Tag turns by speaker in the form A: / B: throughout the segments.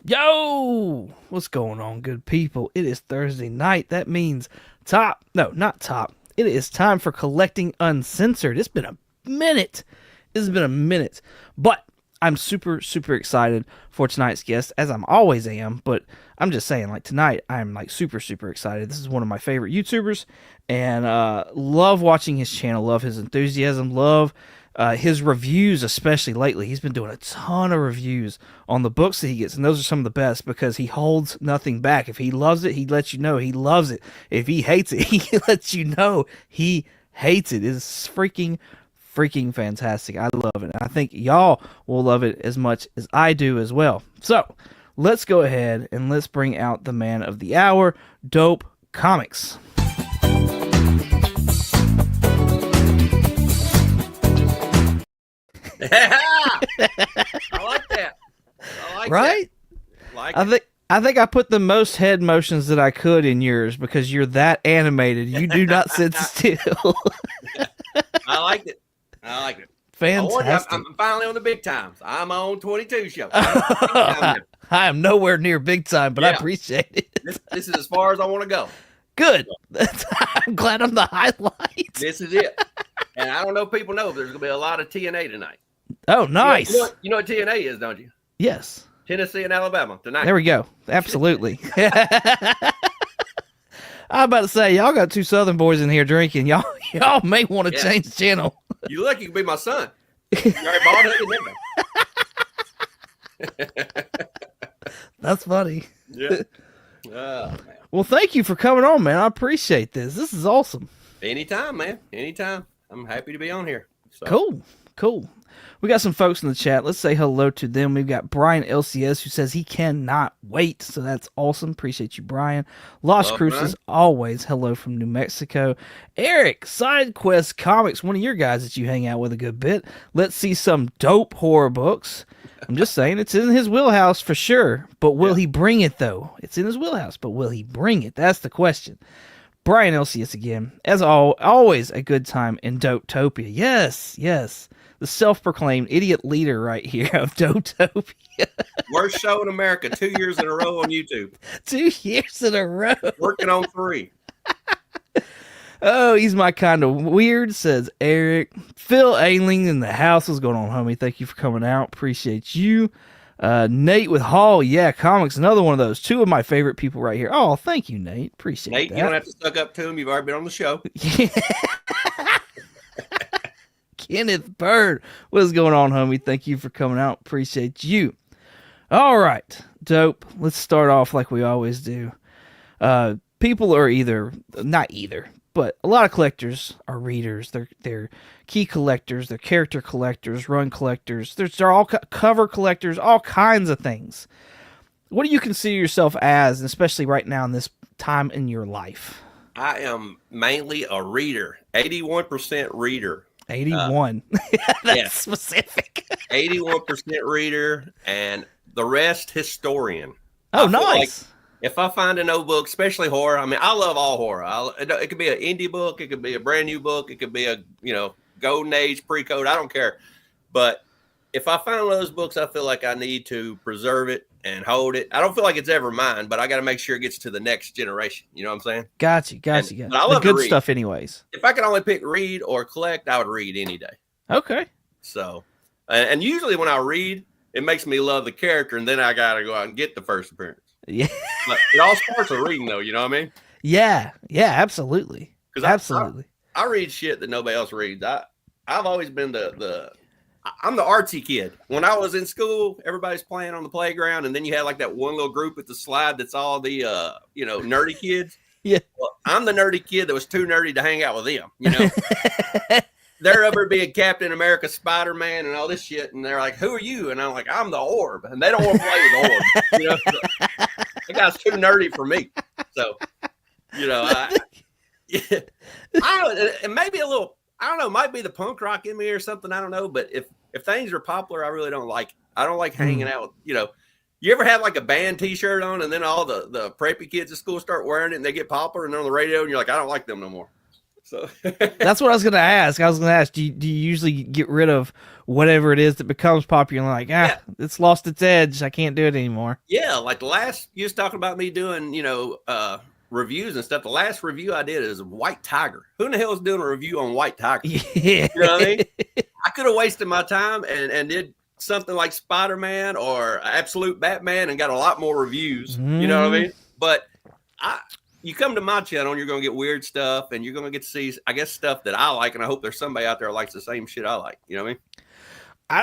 A: Yo, what's going on, good people? It is Thursday night. That means not top. It is time for collecting Uncensored. It's been a minute. It's been a minute, but I'm super excited for tonight's guest, as I'm always am. But I'm just saying, like tonight, I'm like super excited. This is one of my favorite YouTubers, and love watching his channel. Love his enthusiasm. Love his reviews, especially lately. He's been doing a ton of reviews on the books that he gets, and those are some of the best because he holds nothing back. If he loves it, he lets you know he loves it. If he hates it, he lets you know he hates it. It's freaking fantastic. I love it. I think y'all will love it as much as I do as well. So let's go ahead and let's bring out the man of the hour, Dope Comix.
B: Yeah, I like that. I like
A: Right?
B: that. Like
A: I think I put the most head motions that I could in yours because you're that animated. You do not sit still.
B: I like it. I like it.
A: Fantastic.
B: I'm finally on the big times. I'm on 22 show.
A: I am nowhere near big time, but I appreciate it.
B: This is as far as I want to go.
A: Good. I'm glad I'm the highlight.
B: This is it. And I don't know if people know, but there's going to be a lot of TNA tonight.
A: Oh, nice.
B: You know what TNA is, don't you?
A: Yes.
B: Tennessee and Alabama tonight.
A: There we go. Absolutely. I'm about to say, y'all got two Southern boys in here drinking. Y'all may want to change the channel.
B: You lucky you can be my son. You already bought it.
A: That's funny.
B: Yeah. Man.
A: Well, thank you for coming on, man. I appreciate this. This is awesome.
B: Anytime, man. Anytime. I'm happy to be on here.
A: So. Cool. We got some folks in the chat. Let's say hello to them. We've got Brian LCS who says he cannot wait. So that's awesome. Appreciate you, Brian. Lost Cruises, always. Hello from New Mexico. Eric, Side Quest Comics, one of your guys that you hang out with a good bit. Let's see some dope horror books. I'm just saying it's in his wheelhouse for sure. But will he bring it, though? It's in his wheelhouse, but will he bring it? That's the question. Brian LCS again. As always, a good time in Dopetopia. Yes. The self-proclaimed idiot leader right here of Dopetopia.
B: Worst show in America, 2 years in a row on YouTube.
A: 2 years in a row.
B: Working on 3.
A: Oh, he's my kind of weird, says Eric. Phil Ailing in the house. What's going on, homie? Thank you for coming out. Appreciate you. Nate with Hall. Yeah, Comics. Another one of those. 2 of my favorite people right here. Oh, thank you, Nate. Appreciate
B: Nate,
A: that.
B: you don't have to suck up to him. You've already been on the show.
A: Kenneth Bird. What is going on, homie? Thank you for coming out. Appreciate you. All right. Dope. Let's start off like we always do. People are not either, but a lot of collectors are readers. They're key collectors. They're character collectors, run collectors. They're all cover collectors, all kinds of things. What do you consider yourself as, and especially right now in this time in your life?
B: I am mainly a reader. 81% reader.
A: 81. That's specific.
B: 81% reader, and the rest historian.
A: Oh, nice.
B: Like if I find an old book, especially horror, I mean, I love all horror. It could be an indie book, it could be a brand new book, it could be a golden age pre-code. I don't care. But if I find one of those books, I feel like I need to preserve it and hold it. I don't feel like it's ever mine, but I got to make sure it gets to the next generation. You know what I'm saying?
A: Gotcha.
B: But I love
A: the good stuff anyways.
B: If I could only pick read or collect, I would read any day.
A: Okay.
B: So, and usually when I read, it makes me love the character, and then I got to go out and get the first appearance.
A: Yeah.
B: But it all starts with reading, though. You know what I mean?
A: Yeah, absolutely. Absolutely.
B: I read shit that nobody else reads. I've always been I'm the artsy kid. When I was in school, everybody's playing on the playground, and then you had like that one little group at the slide that's all the nerdy kids.
A: Yeah.
B: Well, I'm the nerdy kid that was too nerdy to hang out with them. You know, they're over being Captain America, Spider-Man, and all this shit, and they're like, "Who are you?" And I'm like, "I'm the Orb," and they don't want to play with Orb. You know, that guy's too nerdy for me. So, and maybe a little. I don't know, it might be the punk rock in me or something. I don't know. But if things are popular, I really don't like it. I don't like hanging out. You ever have like a band t-shirt on and then all the preppy kids at school start wearing it and they get popular and they're on the radio and you're like, I don't like them no more. So
A: That's what I was going to ask. I was going to ask, do you usually get rid of whatever it is that becomes popular? Like,
B: yeah,
A: it's lost its edge. I can't do it anymore.
B: yeah. Like the last, you was talking about me doing, reviews and stuff. The last review I did is White Tiger. Who in the hell is doing a review on White Tiger?
A: Yeah.
B: You know what I mean? I could have wasted my time and did something like Spider-Man or Absolute Batman and got a lot more reviews. You know what I mean? But you come to my channel and you're going to get weird stuff and you're going to get to see, I guess, stuff that I like. And I hope there's somebody out there who likes the same shit I like. You know what I mean?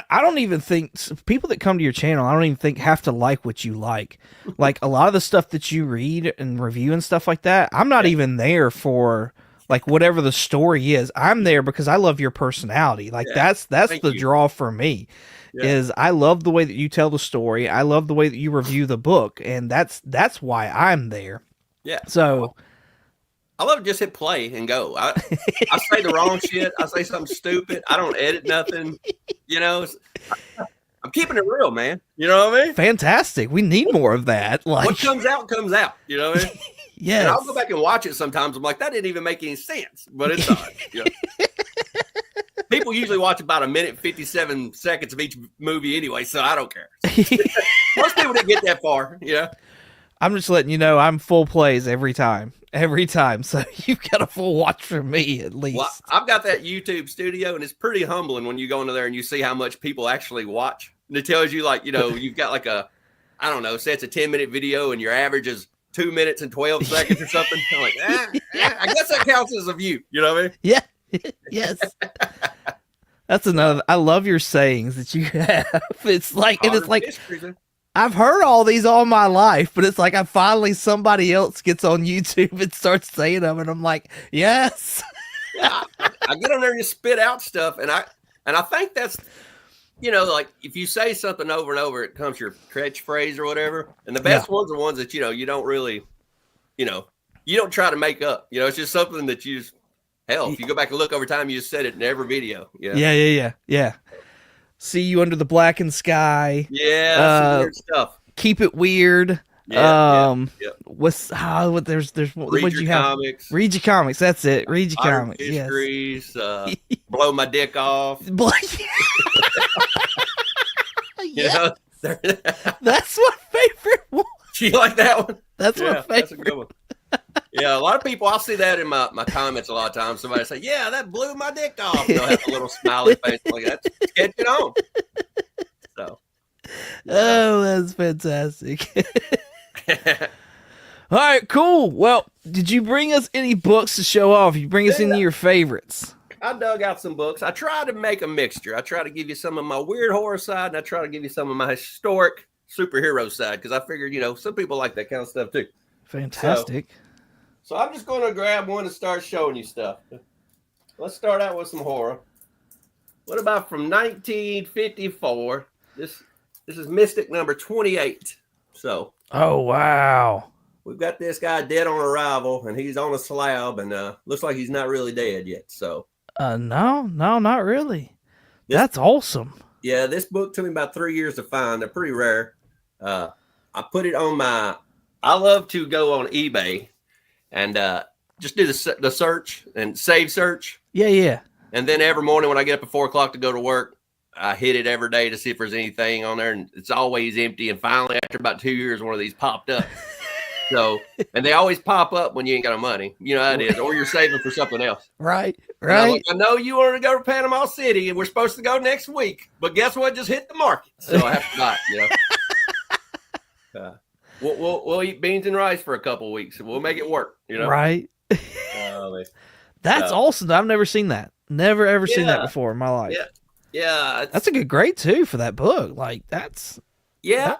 A: I don't even think people that come to your channel, I don't even think have to like what you like. Like a lot of the stuff that you read and review and stuff like that, I'm not even there for like whatever the story is. I'm there because I love your personality. Like that's the draw for me. Yeah. Is I love the way that you tell the story. I love the way that you review the book, and that's why I'm there.
B: Yeah.
A: So
B: I love to just hit play and go. I say the wrong shit. I say something stupid. I don't edit nothing. I'm keeping it real, man. You know what I mean?
A: Fantastic. We need more of that. Like
B: what comes out comes out. You know what I mean?
A: Yes.
B: And I'll go back and watch it sometimes. I'm like, that didn't even make any sense, but it's all right. You know? People usually watch about 1:57 of each movie anyway, so I don't care. Most people didn't get that far. Yeah.
A: I'm just letting you know I'm full plays every time. So you've got a full watch from me at least.
B: Well, I've got that YouTube studio, and it's pretty humbling when you go into there and you see how much people actually watch. And it tells you, like, you've got like I don't know, say it's a 10-minute video and your average is 2 minutes and 12 seconds or something. I'm like, I guess that counts as a view. You know what I mean?
A: Yeah. Yes. That's another. I love your sayings that you have. It's like, and it's like, I've heard all these all my life, but it's like I finally somebody else gets on YouTube and starts saying them, and I'm like, yes.
B: Yeah, I get on there and you spit out stuff, and I think that's, like if you say something over and over, it becomes your catchphrase or whatever. And the best ones are ones that you don't really, you don't try to make up. It's just something that you just. Hell, if you go back and look over time, you just said it in every video.
A: Yeah. See you under the blackened sky.
B: Yeah, some weird stuff.
A: Keep it weird.
B: Yeah.
A: There's
B: Read your comics.
A: Read your comics. That's it. Read your comics.
B: Histories. Blow my dick off.
A: Yeah. That's my favorite one.
B: Do you like that one?
A: That's my favorite.
B: That's a good one. Yeah, a lot of people, I'll see that in my comments a lot of times. Somebody say, yeah, that blew my dick off. They'll have a little smiley face. Like, that's catching on. So. Yeah.
A: Oh, that's fantastic. All right, cool. Well, did you bring us any books to show off? You bring us any of your favorites?
B: I dug out some books. I try to make a mixture. I try to give you some of my weird horror side, and I try to give you some of my historic superhero side, because I figured, some people like that kind of stuff too.
A: Fantastic.
B: So I'm just going to grab one and start showing you stuff. Let's start out with some horror. What about from 1954? This is Mystic number 28. So.
A: Oh, wow.
B: We've got this guy dead on arrival, and he's on a slab, and looks like he's not really dead yet. So.
A: No, not really. That's awesome.
B: Yeah, this book took me about 3 years to find. They're pretty rare. I put it on I love to go on eBay and just do the search and save search.
A: Yeah.
B: And then every morning when I get up at 4 o'clock to go to work, I hit it every day to see if there's anything on there, and it's always empty. And finally, after about 2 years, one of these popped up. So, and they always pop up when you ain't got no money. You know how it is, or you're saving for something else.
A: Right.
B: I know you wanted to go to Panama City, and we're supposed to go next week, but guess what? Just hit the market, so I have to buy it. We'll eat beans and rice for a couple of weeks, and we'll make it work.
A: Right. That's awesome. I've never seen that. Never ever seen that before in my life.
B: Yeah.
A: That's a good grade too for that book. Like that's.
B: Yeah.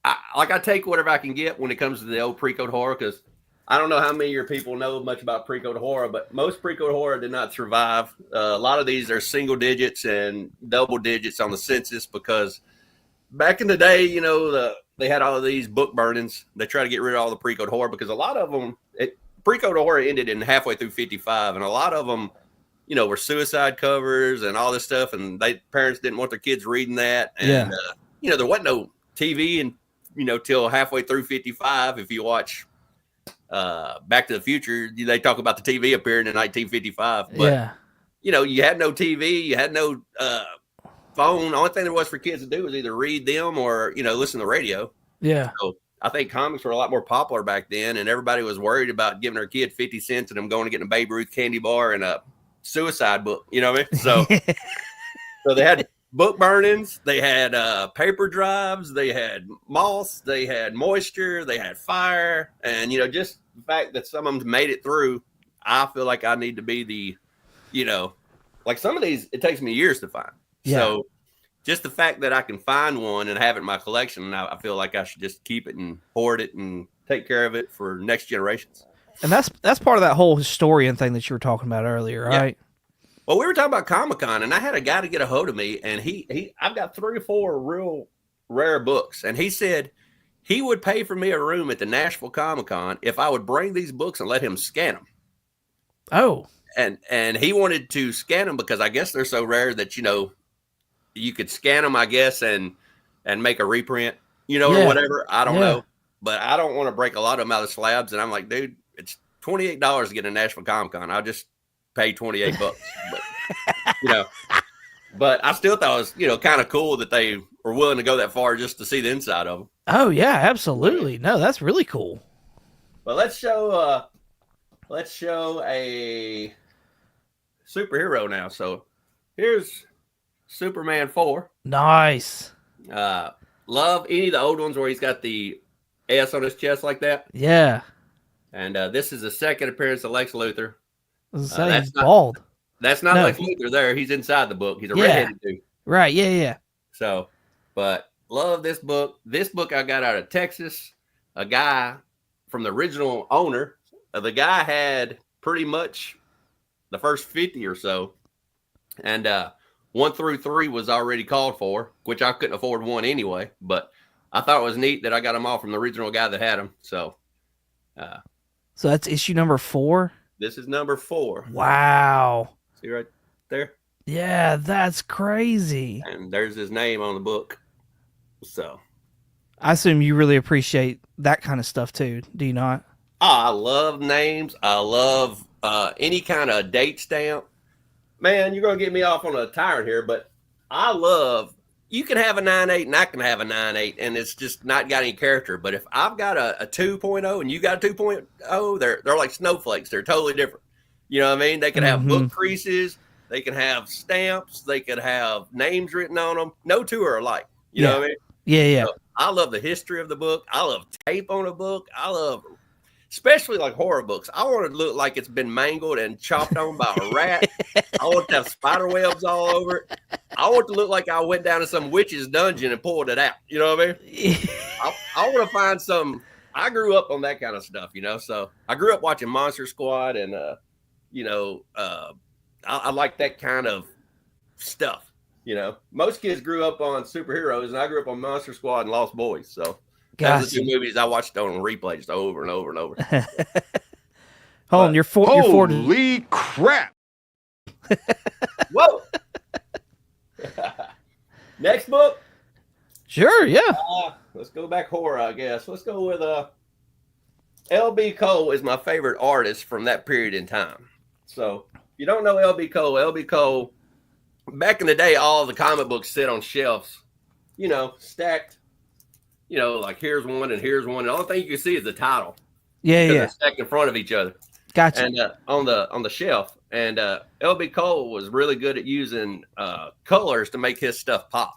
B: I take whatever I can get when it comes to the old pre-code horror, because I don't know how many of your people know much about pre-code horror, but most pre-code horror did not survive. A lot of these are single digits and double digits on the census, because back in the day, they had all of these book burnings. They try to get rid of all the pre-code horror, because a lot of them, pre-code horror ended in halfway through 55, and a lot of them, were suicide covers and all this stuff, and parents didn't want their kids reading that. And, there wasn't no TV and till halfway through 55. If you watch, Back to the Future, they talk about the TV appearing in 1955, but
A: Yeah.
B: you had no TV, you had no phone. The only thing there was for kids to do was either read them or listen to the radio.
A: Yeah.
B: So I think comics were a lot more popular back then, and everybody was worried about giving their kid 50 cents and them going to get a Babe Ruth candy bar and a suicide book. You know what I mean? So, so they had book burnings, they had paper drives, they had moss, they had moisture, they had fire, and just the fact that some of them made it through, I feel like I need to be the, like some of these it takes me years to find. Yeah. So just the fact that I can find one and have it in my collection, I feel like I should just keep it and hoard it and take care of it for next generations.
A: And that's part of that whole historian thing that you were talking about earlier, right? Yeah.
B: Well, we were talking about Comic-Con, and I had a guy to get a hold of me, and I've got 3 or 4 real rare books, and he said he would pay for me a room at the Nashville Comic-Con if I would bring these books and let him scan them.
A: Oh.
B: And he wanted to scan them because I guess they're so rare that, you could scan them, I guess, and make a reprint, or whatever. I don't know. But I don't want to break a lot of them out of slabs. And I'm like, dude, it's $28 to get a Nashville Comic-Con. I'll just pay $28. But, but I still thought it was, kind of cool that they were willing to go that far just to see the inside of them.
A: Oh, yeah, absolutely. No, that's really cool.
B: Well, let's show a superhero now. So here's Superman 4.
A: Nice.
B: Love any of the old ones where he's got the S on his chest like that.
A: Yeah.
B: And this is the second appearance of Lex Luthor.
A: He's bald.
B: That's not Lex Luthor there. He's inside the book. He's a redheaded dude.
A: Right, yeah.
B: So, but love this book. This book I got out of Texas. A guy from the original owner. The guy had pretty much the first 50 or so. And 1 through 3 was already called for, which I couldn't afford one anyway. But I thought it was neat that I got them all from the original guy that had them. So
A: that's issue number 4?
B: This is number 4.
A: Wow.
B: See right there?
A: Yeah, that's crazy.
B: And there's his name on the book. So
A: I assume you really appreciate that kind of stuff too, do you not?
B: I love names. I love any kind of date stamp. Man, you're going to get me off on a tyrant here, but I love, you can have a 9.8 and I can have a 9.8 and it's just not got any character. But if I've got a 2.0 and you got a 2.0, they're like snowflakes. They're totally different. You know what I mean? They can have book creases. They can have stamps. They could have names written on them. No two are alike. You know what I mean?
A: Yeah.
B: So I love the history of the book. I love tape on a book. I love, especially like horror books. I want it to look like it's been mangled and chopped on by a rat. I want to have spider webs all over it. I want it to look like I went down to some witch's dungeon and pulled it out. You know what I mean? I want to find some. I grew up on that kind of stuff, So I grew up watching Monster Squad, and I like that kind of stuff. Most kids grew up on superheroes, and I grew up on Monster Squad and Lost Boys. So those are 2 movies I watched on replay just over and over and over.
A: Hold on, you're 40.
C: Holy crap!
B: Whoa! Next book.
A: Sure, yeah.
B: Let's go back horror, I guess. Let's go with L.B. Cole is my favorite artist from that period in time. So if you don't know L.B. Cole, back in the day, all the comic books sit on shelves, stacked. Like here's one and here's one. And the only thing you can see is the title.
A: Yeah.
B: They're stacked in front of each other.
A: Gotcha.
B: And on the shelf. And L.B. Cole was really good at using colors to make his stuff pop.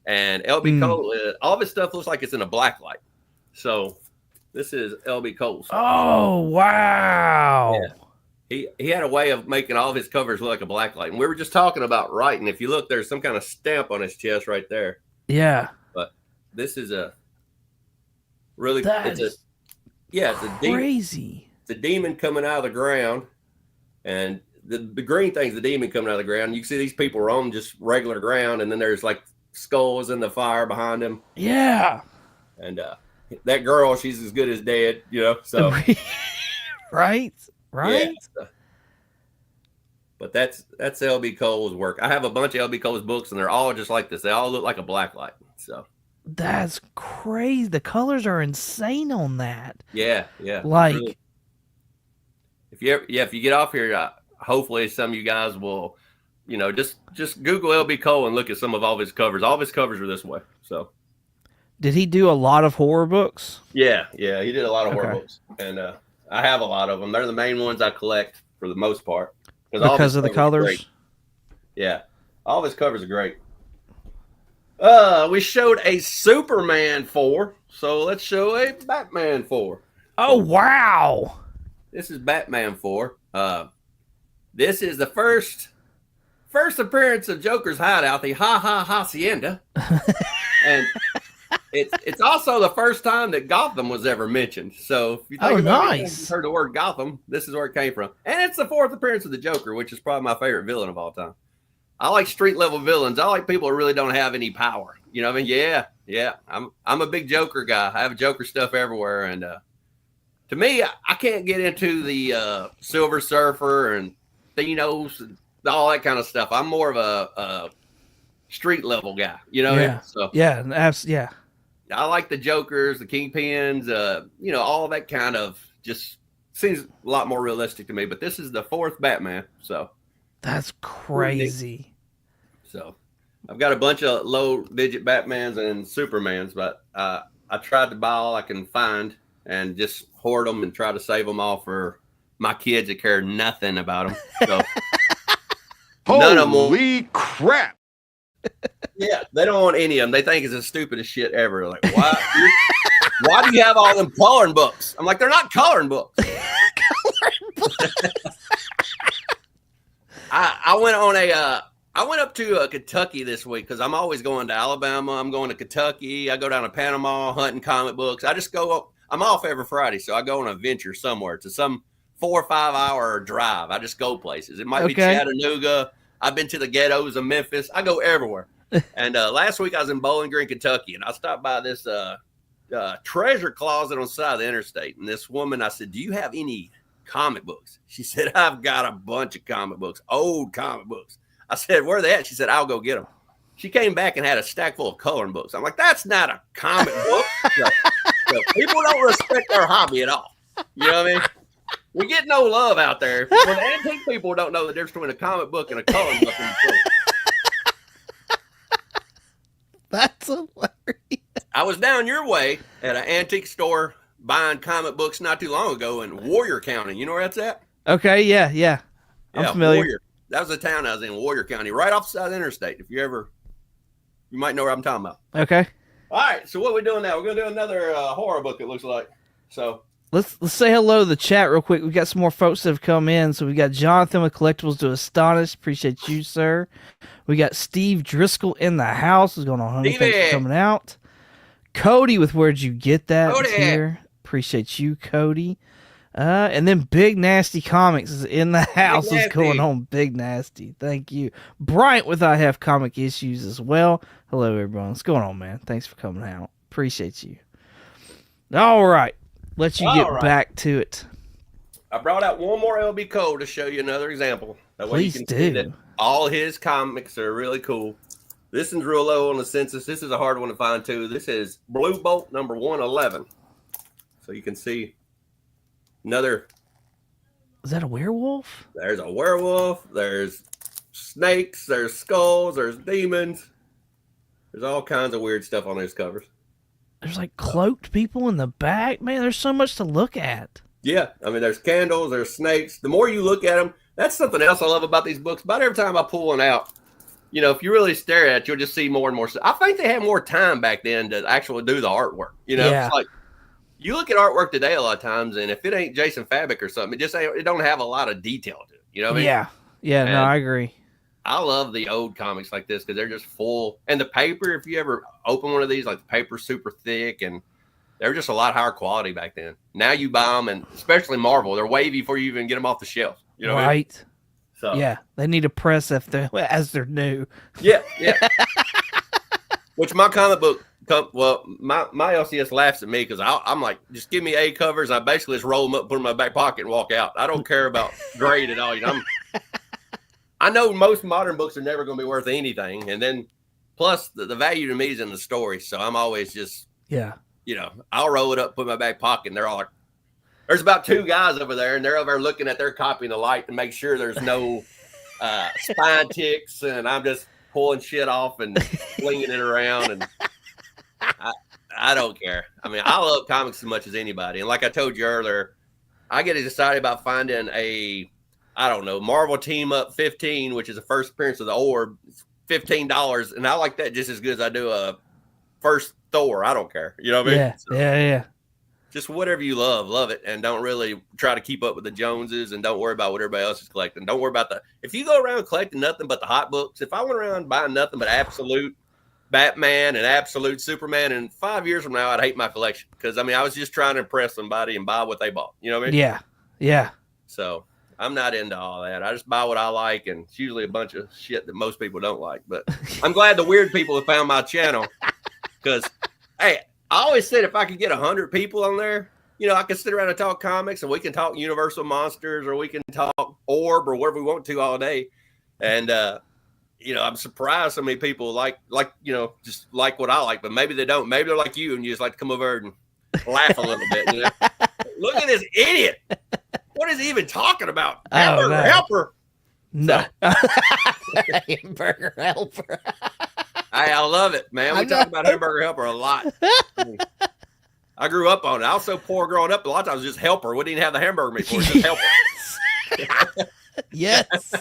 B: And L.B. Cole, all of his stuff looks like it's in a black light. So this is L.B. Cole's.
A: Oh, wow.
B: Yeah. He had a way of making all of his covers look like a black light. And we were just talking about writing. If you look, there's some kind of stamp on his chest right there.
A: Yeah.
B: But this is a really
A: it's
B: a
A: crazy.
B: It's a demon coming out of the ground, and the green thing's the demon coming out of the ground. You can see these people are on just regular ground, and then there's like skulls in the fire behind them.
A: Yeah.
B: And that girl, she's as good as dead, So
A: right.
B: Yeah, so. But that's L.B. Cole's work. I have a bunch of L.B. Cole's books, and they're all just like this. They all look like a black light. So
A: that's crazy. The colors are insane on that.
B: Yeah.
A: Like
B: really. if you get off here, hopefully some of you guys will, just Google LB Cole and look at some of all his covers. All of his covers are this way. So,
A: Did he do a lot of horror books?
B: yeah, he did a lot of horror
A: Okay.
B: books, and I have a lot of them. They're the main ones I collect for the most part
A: Because of the colors?
B: Yeah, all of his covers are great. We showed a Superman 4, so let's show a Batman 4.
A: Oh, wow.
B: This is Batman 4. This is the first appearance of Joker's hideout, the Hacienda. And it's also the first time that Gotham was ever mentioned. So if you think about it,
A: nice.
B: you heard the word Gotham, this is where it came from. And it's the fourth appearance of the Joker, which is probably my favorite villain of all time. I like street level villains. I like people who really don't have any power. You know what I mean? Yeah. I'm a big Joker guy. I have Joker stuff everywhere. And to me, I can't get into the Silver Surfer and Thanos and all that kind of stuff. I'm more of a street level guy. You know what I mean? So
A: Yeah.
B: I like the Jokers, the Kingpins, all that kind of just seems a lot more realistic to me. But this is the fourth Batman, so
A: That's crazy.
B: So I've got a bunch of low digit Batmans and Supermans, but I tried to buy all I can find and just hoard them and try to save them all for my kids that care nothing about them. So none of them.
C: Holy crap!
B: Yeah, they don't want any of them. They think it's the stupidest shit ever. Like, why do you have all them coloring books? I'm like, they're not coloring books. I went up to Kentucky this week because I'm always going to Alabama. I'm going to Kentucky. I go down to Panama hunting comic books. I just go up. I'm off every Friday, so I go on a venture somewhere to some 4 or 5 hour drive. I just go places. It might be Chattanooga. I've been to the ghettos of Memphis. I go everywhere. And last week I was in Bowling Green, Kentucky, and I stopped by this treasure closet on the side of the interstate. And this woman, I said, "Do you have any comic books?" She said, "I've got a bunch of comic books, old comic books." I said, "Where are they at?" She said, "I'll go get them." She came back and had a stack full of coloring books. I'm like, that's not a comic book. So people don't respect our hobby at all. You know what I mean? We get no love out there. When the antique people don't know the difference between a comic book and a coloring book.
A: That's hilarious.
B: I was down your way at an antique store buying comic books not too long ago in Warrior County. You know where that's at?
A: Okay, yeah. I'm familiar.
B: Warrior. That was the town I was in, Warrior County, right off the side of the interstate. If you might know what I'm talking about.
A: Okay.
B: All right, so what are we doing now? We're going to do another horror book, it looks like. So
A: Let's say hello to the chat real quick. We got some more folks that have come in. So we got Jonathan with Collectibles to Astonish. Appreciate you, sir. We got Steve Driscoll in the house. What's going on, honey? Thanks for coming out. Cody with Where'd You Get That?
B: Cody.
A: Here. Appreciate you, Cody. And then Big Nasty Comics is in the house. What's going on, Big Nasty? Thank you. Bryant with I Have Comic Issues as well. Hello, everyone. What's going on, man? Thanks for coming out. Appreciate you. All right. Let you get back to it.
B: I brought out one more LB Cole to show you another example. That way you can see that all his comics are really cool. This one's real low on the census. This is a hard one to find too. This is Blue Bolt number 111. So you can see another.
A: Is that a werewolf?
B: There's a werewolf. There's snakes. There's skulls. There's demons. There's all kinds of weird stuff on those covers.
A: There's like cloaked people in the back. Man, there's so much to look at.
B: Yeah, I mean, there's candles, there's snakes. The more you look at them, that's something else I love about these books. About every time I pull one out, if you really stare at it, you'll just see more and more stuff. I think they had more time back then to actually do the artwork. It's like you look at artwork today a lot of times, and if it ain't Jason Fabic or something, it don't have a lot of detail to it. You know what I mean?
A: Yeah. No, I agree.
B: I love the old comics like this because they're just full. And the paper, if you ever open one of these, like the paper's super thick, and they're just a lot higher quality back then. Now you buy them, and especially Marvel, they're wavy before you even get them off the shelf. You know what I mean? So
A: yeah, they need a press as they're new.
B: Yeah. Which my comic book, my LCS laughs at me because I'm like, just give me A covers. I basically just roll them up, put them in my back pocket, and walk out. I don't care about grade at all. I know most modern books are never going to be worth anything, and then plus the value to me is in the story. So I'm always just I'll roll it up, put it in my back pocket, and they're all like, There's about 2 guys over there, and they're over there looking at their copy in the light to make sure there's no spine ticks, and I'm just pulling shit off and flinging it around, and I don't care. I mean, I love comics as much as anybody, and like I told you earlier, I get excited about finding I don't know, Marvel Team Up 15, which is the first appearance of the Orb, $15, and I like that just as good as I do a first Thor. I don't care. You know what I mean?
A: Yeah, so, yeah.
B: Just whatever you love it, and don't really try to keep up with the Joneses, and don't worry about what everybody else is collecting. Don't worry about if you go around collecting nothing but the hot books. If I went around buying nothing but absolute Batman and absolute Superman, and 5 years from now, I'd hate my collection because I mean I was just trying to impress somebody and buy what they bought. You know what I mean?
A: Yeah.
B: So I'm not into all that. I just buy what I like, and it's usually a bunch of shit that most people don't like. But I'm glad the weird people have found my channel because, hey, I always said if I could get 100 people on there, you know, I could sit around and talk comics, and we can talk Universal Monsters, or we can talk Orb, or whatever we want to all day. And you know, I'm surprised so many people like you know, just like what I like, but maybe they don't. Maybe they're like you, and you just like to come over and laugh a little bit. You know? Look at this idiot. What is he even talking about? Hamburger helper.
A: No. Hamburger helper.
B: Hey, I love it, man. We talk about hamburger helper a lot. I grew up on it. I was so poor growing up. A lot of times, just helper. We didn't have the hamburger meat for it. Just helper.
A: Yes.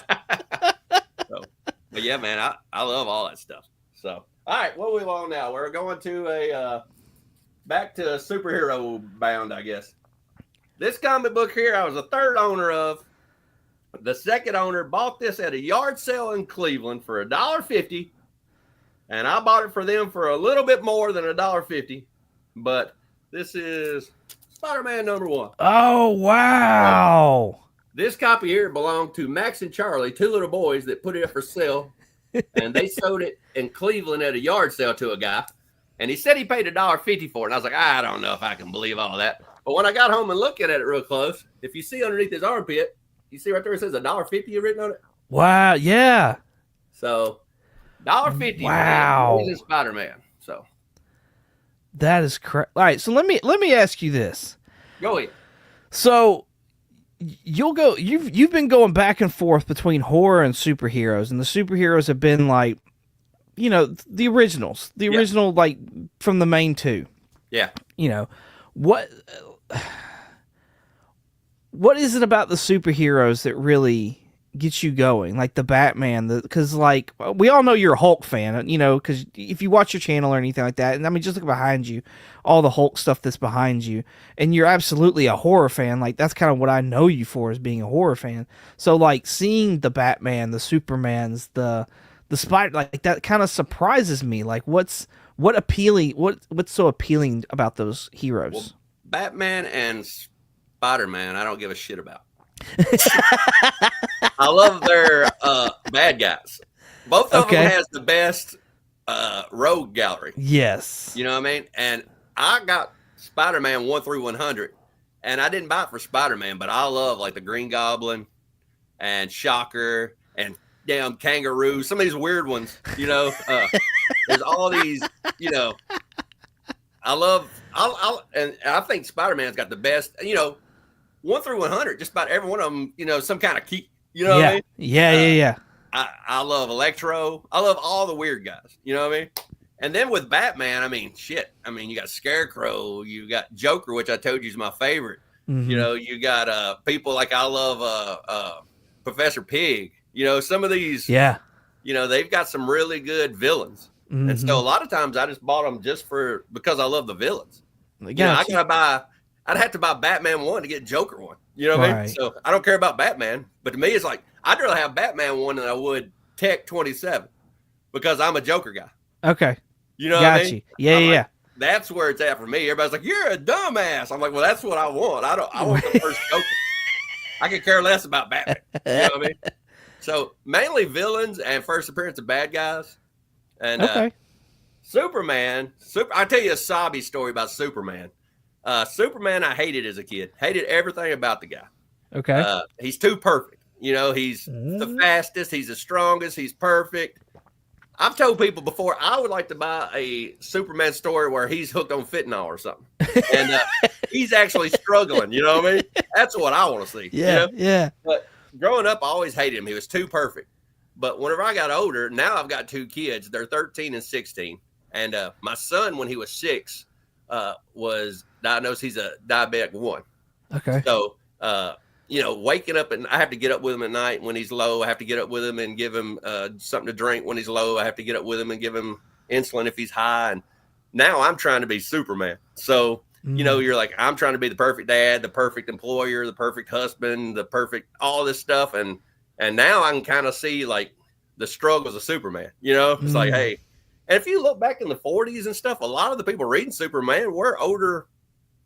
B: So, but yeah, man, I love all that stuff. So, all right, what are we on now? We're going to back to superhero bound, I guess. This comic book here, I was the third owner of. The second owner bought this at a yard sale in Cleveland for $1.50, and I bought it for them for a little bit more than $1.50. But this is Spider-Man #1.
A: Oh, wow.
B: This copy here belonged to Max and Charlie, 2 little boys that put it up for sale, and they sold it in Cleveland at a yard sale to a guy, and he said he paid $1.50 for it. And I was like, I don't know if I can believe all that. But when I got home and looked at it real close, if you see underneath his armpit, you see right there it says $1.50 written on it.
A: Wow, yeah.
B: So $1.50.
A: Wow.
B: He's Spider-Man. So
A: that is correct. All right, so let me ask you this.
B: Go ahead.
A: So you've been going back and forth between horror and superheroes, and the superheroes have been like, you know, the originals, original like from the main 2.
B: Yeah.
A: You know, what is it about the superheroes that really gets you going? Like the Batman, because like we all know you're a Hulk fan, you know, because if you watch your channel or anything like that, and I mean, just look behind you, all the Hulk stuff that's behind you, and you're absolutely a horror fan. Like that's kind of what I know you for, as being a horror fan. So like seeing the Batman, the Supermans, the Spider, like that kind of surprises me. Like what's so appealing about those heroes?
B: Well, Batman and Spider-Man, I don't give a shit about. I love their bad guys. Both of them has the best rogue gallery.
A: Yes.
B: You know what I mean? And I got Spider-Man 1 through 100, and I didn't buy it for Spider-Man, but I love like the Green Goblin and Shocker and damn Kangaroo. Some of these weird ones, you know. There's all these, you know. And I think Spider-Man's got the best, you know, 1 through 100, just about every one of them, you know, some kind of key, you know what I mean?
A: Yeah.
B: I love Electro. I love all the weird guys, you know what I mean? And then with Batman, I mean, shit. I mean, you got Scarecrow, you got Joker, which I told you is my favorite. Mm-hmm. You know, you got people like I love Professor Pig. You know, some of these, you know, they've got some really good villains. Mm-hmm. And so a lot of times I just bought them just because I love the villains. You know, I'd have to buy Batman 1 to get Joker 1. You know what I mean? So I don't care about Batman, but to me, it's like I'd rather have Batman 1 than I would Tech 27 because I'm a Joker guy.
A: Okay.
B: You know what I mean?
A: Yeah.
B: Like, that's where it's at for me. Everybody's like, "You're a dumbass." I'm like, "Well, that's what I want. I want the first Joker. I could care less about Batman." You know what I mean? So mainly villains and first appearance of bad guys. And Superman. I'll tell you a sobby story about Superman. Superman, I hated as a kid. Hated everything about the guy.
A: Okay.
B: He's too perfect. You know, he's the fastest. He's the strongest. He's perfect. I've told people before I would like to buy a Superman story where he's hooked on fentanyl or something. and he's actually struggling. You know what I mean? That's what I want to see.
A: Yeah,
B: you know?
A: yeah.
B: But growing up, I always hated him. He was too perfect. But whenever I got older, now I've got 2 kids. They're 13 and 16. And my son, when he was 6, was diagnosed. He's a diabetic 1.
A: Okay.
B: So, waking up, and I have to get up with him at night when he's low. I have to get up with him and give him something to drink when he's low. I have to get up with him and give him insulin if he's high. And now I'm trying to be Superman. So, you're like, I'm trying to be the perfect dad, the perfect employer, the perfect husband, the perfect, all this stuff. And now I can kind of see like the struggles of Superman, it's like, hey, and if you look back in the 40s and stuff, a lot of the people reading Superman were older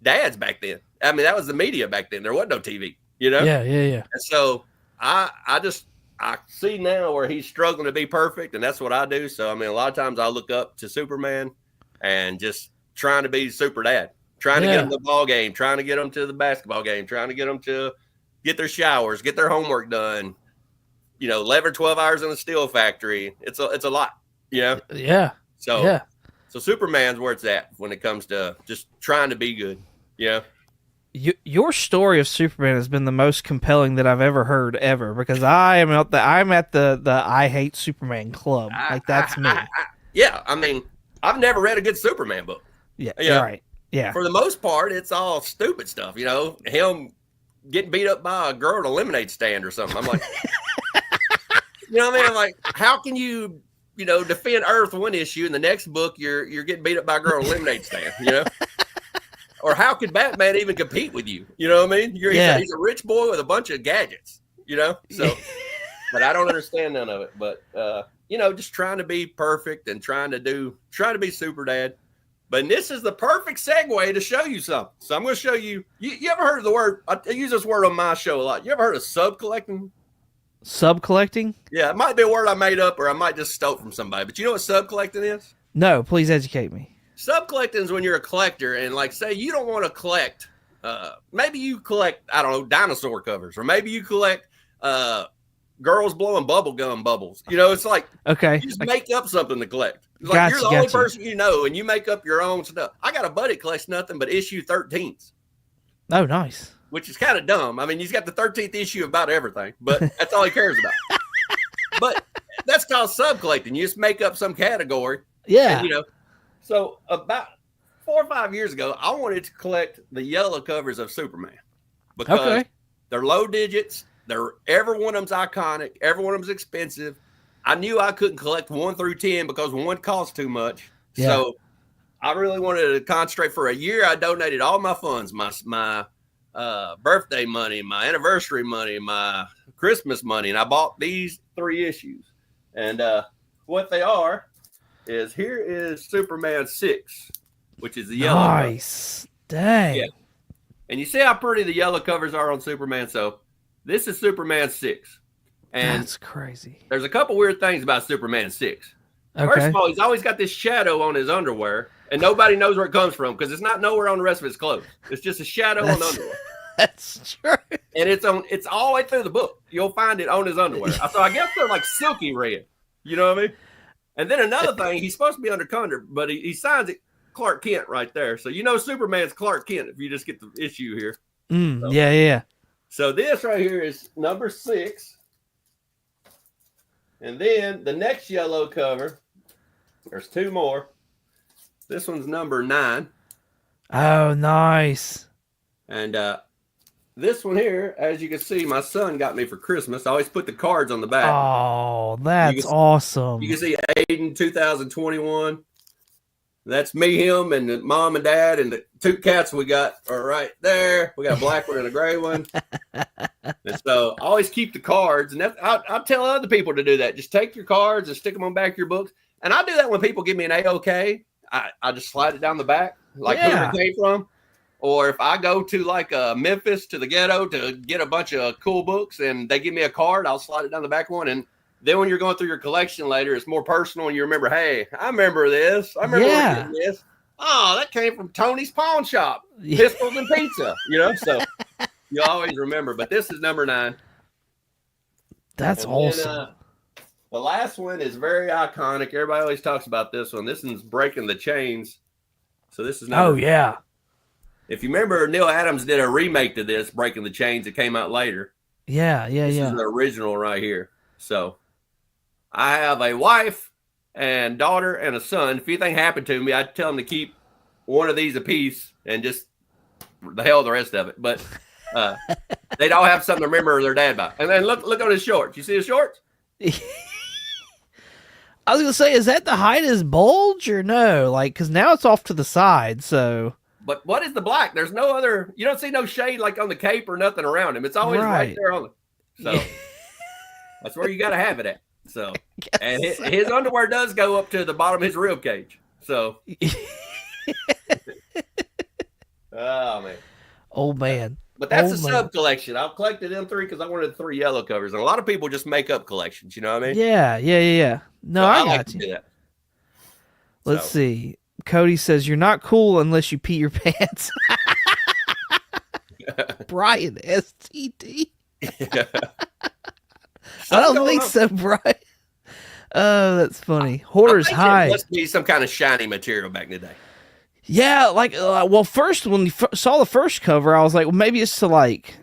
B: dads back then. I mean, that was the media back then. There wasn't no TV,
A: Yeah.
B: And so I see now where he's struggling to be perfect, and that's what I do. So, I mean, a lot of times I look up to Superman and just trying to be super dad, trying to get them to the ball game, trying to get them to the basketball game, trying to get them to get their showers, get their homework done, 11 or 12 hours in the steel factory. It's a lot,
A: Yeah.
B: So, so Superman's where it's at when it comes to just trying to be good.
A: Your story of Superman has been the most compelling that I've ever heard ever, because I'm at the I Hate Superman club. Like, that's me.
B: I mean, I've never read a good Superman book.
A: Yeah. Right. Yeah.
B: For the most part, it's all stupid stuff. Him getting beat up by a girl at a lemonade stand or something. I'm like, what I mean? I'm like, how can you, defend Earth one issue, and the next book you're getting beat up by a girl at a lemonade stand, Or how could Batman even compete with you? You know what I mean? He's a rich boy with a bunch of gadgets, So, but I don't understand none of it. But just trying to be perfect and trying to be super dad. But this is the perfect segue to show you something. So I'm going to show you. You ever heard of the word? I use this word on my show a lot. You ever heard of subcollecting?
A: Subcollecting?
B: Yeah, it might be a word I made up, or I might just stole from somebody. But you know what subcollecting is?
A: No, please educate me.
B: Subcollecting is when you're a collector, and like, say you don't want to collect. Maybe you collect, I don't know, dinosaur covers, or maybe you collect girls blowing bubble gum bubbles. It's like,
A: okay,
B: you just make up something to collect. It's like you're the only person and you make up your own stuff. I got a buddy collects nothing but issue 13s.
A: Oh, nice.
B: Which is kind of dumb. I mean, he's got the 13th issue about everything, but that's all he cares about. But that's called subcollecting. You just make up some category.
A: Yeah.
B: And, so about 4 or 5 years ago, I wanted to collect the yellow covers of Superman because they're low digits. Every one of them's iconic. Every one of them's expensive. I knew I couldn't collect 1 through 10 because 1 costs too much. Yeah. So I really wanted to concentrate. For a year, I donated all my funds, my birthday money, my anniversary money, my Christmas money, and I bought these 3 issues. And what they are is, here is Superman 6, which is the yellow.
A: Nice. Dang. Yeah.
B: And you see how pretty the yellow covers are on Superman. So this is Superman 6. And
A: that's crazy.
B: There's a couple weird things about Superman 6. Okay. First of all, he's always got this shadow on his underwear, and nobody knows where it comes from because it's not nowhere on the rest of his clothes. It's just a shadow on the underwear.
A: That's true. And
B: it's all the way through the book. You'll find it on his underwear. So I guess they're like silky red. You know what I mean? And then another thing, he's supposed to be undercover, but he signs it Clark Kent right there. So Superman's Clark Kent if you just get the issue here.
A: Yeah.
B: So this right here is number 6. And then the next yellow cover, there's 2 more. This one's number 9.
A: Oh, nice.
B: And this one here, as you can see, my son got me for Christmas. I always put the cards on the back.
A: Oh, that's awesome.
B: You can see Aiden 2021. That's me, him, and the mom and dad, and the 2 cats we got are right there. We got a black one and a gray one. And so I always keep the cards, and I tell other people to do that. Just take your cards and stick them on the back of your books. And I do that when people give me an A-OK. I just slide it down the back, like who it came from. Or if I go to like Memphis to the ghetto to get a bunch of cool books and they give me a card, I'll slide it down the back one. And then when you're going through your collection later, it's more personal and you remember, hey, I remember this. I remember getting this. Oh, that came from Tony's Pawn Shop. Pistols and pizza, So you always remember. But this is number 9.
A: That's awesome.
B: The last one is very iconic. Everybody always talks about this one. This one's Breaking the Chains. So this is number
A: 5.
B: If you remember, Neil Adams did a remake to this, Breaking the Chains. It came out later.
A: Yeah,
B: This is the original right here. So I have a wife and daughter and a son. If anything happened to me, I'd tell them to keep one of these apiece and just the hell the rest of it. But they'd all have something to remember their dad by. And then look on his shorts. You see his shorts?
A: I was gonna say, is that the height of his bulge or no? Like, because now it's off to the side. So,
B: but what is the black? There's no other. You don't see no shade like on the cape or nothing around him. It's always right there on it. So that's where you got to have it at. So, and his underwear does go up to the bottom of his rib cage. So, oh man,
A: old man.
B: But that's a sub collection. I've collected them 3 because I wanted 3 yellow covers, and a lot of people just make up collections. You know what I mean?
A: Yeah. No,
B: so
A: I
B: like
A: got
B: to
A: you.
B: do that.
A: Let's see. Cody says you're not cool unless you pee your pants. Brian STD. I don't think so, Brian. Oh, that's funny. Hoarder's High.
B: It must be some kind of shiny material back in the day.
A: Yeah, like, well, first, when you saw the first cover, I was like, well, maybe it's to, like,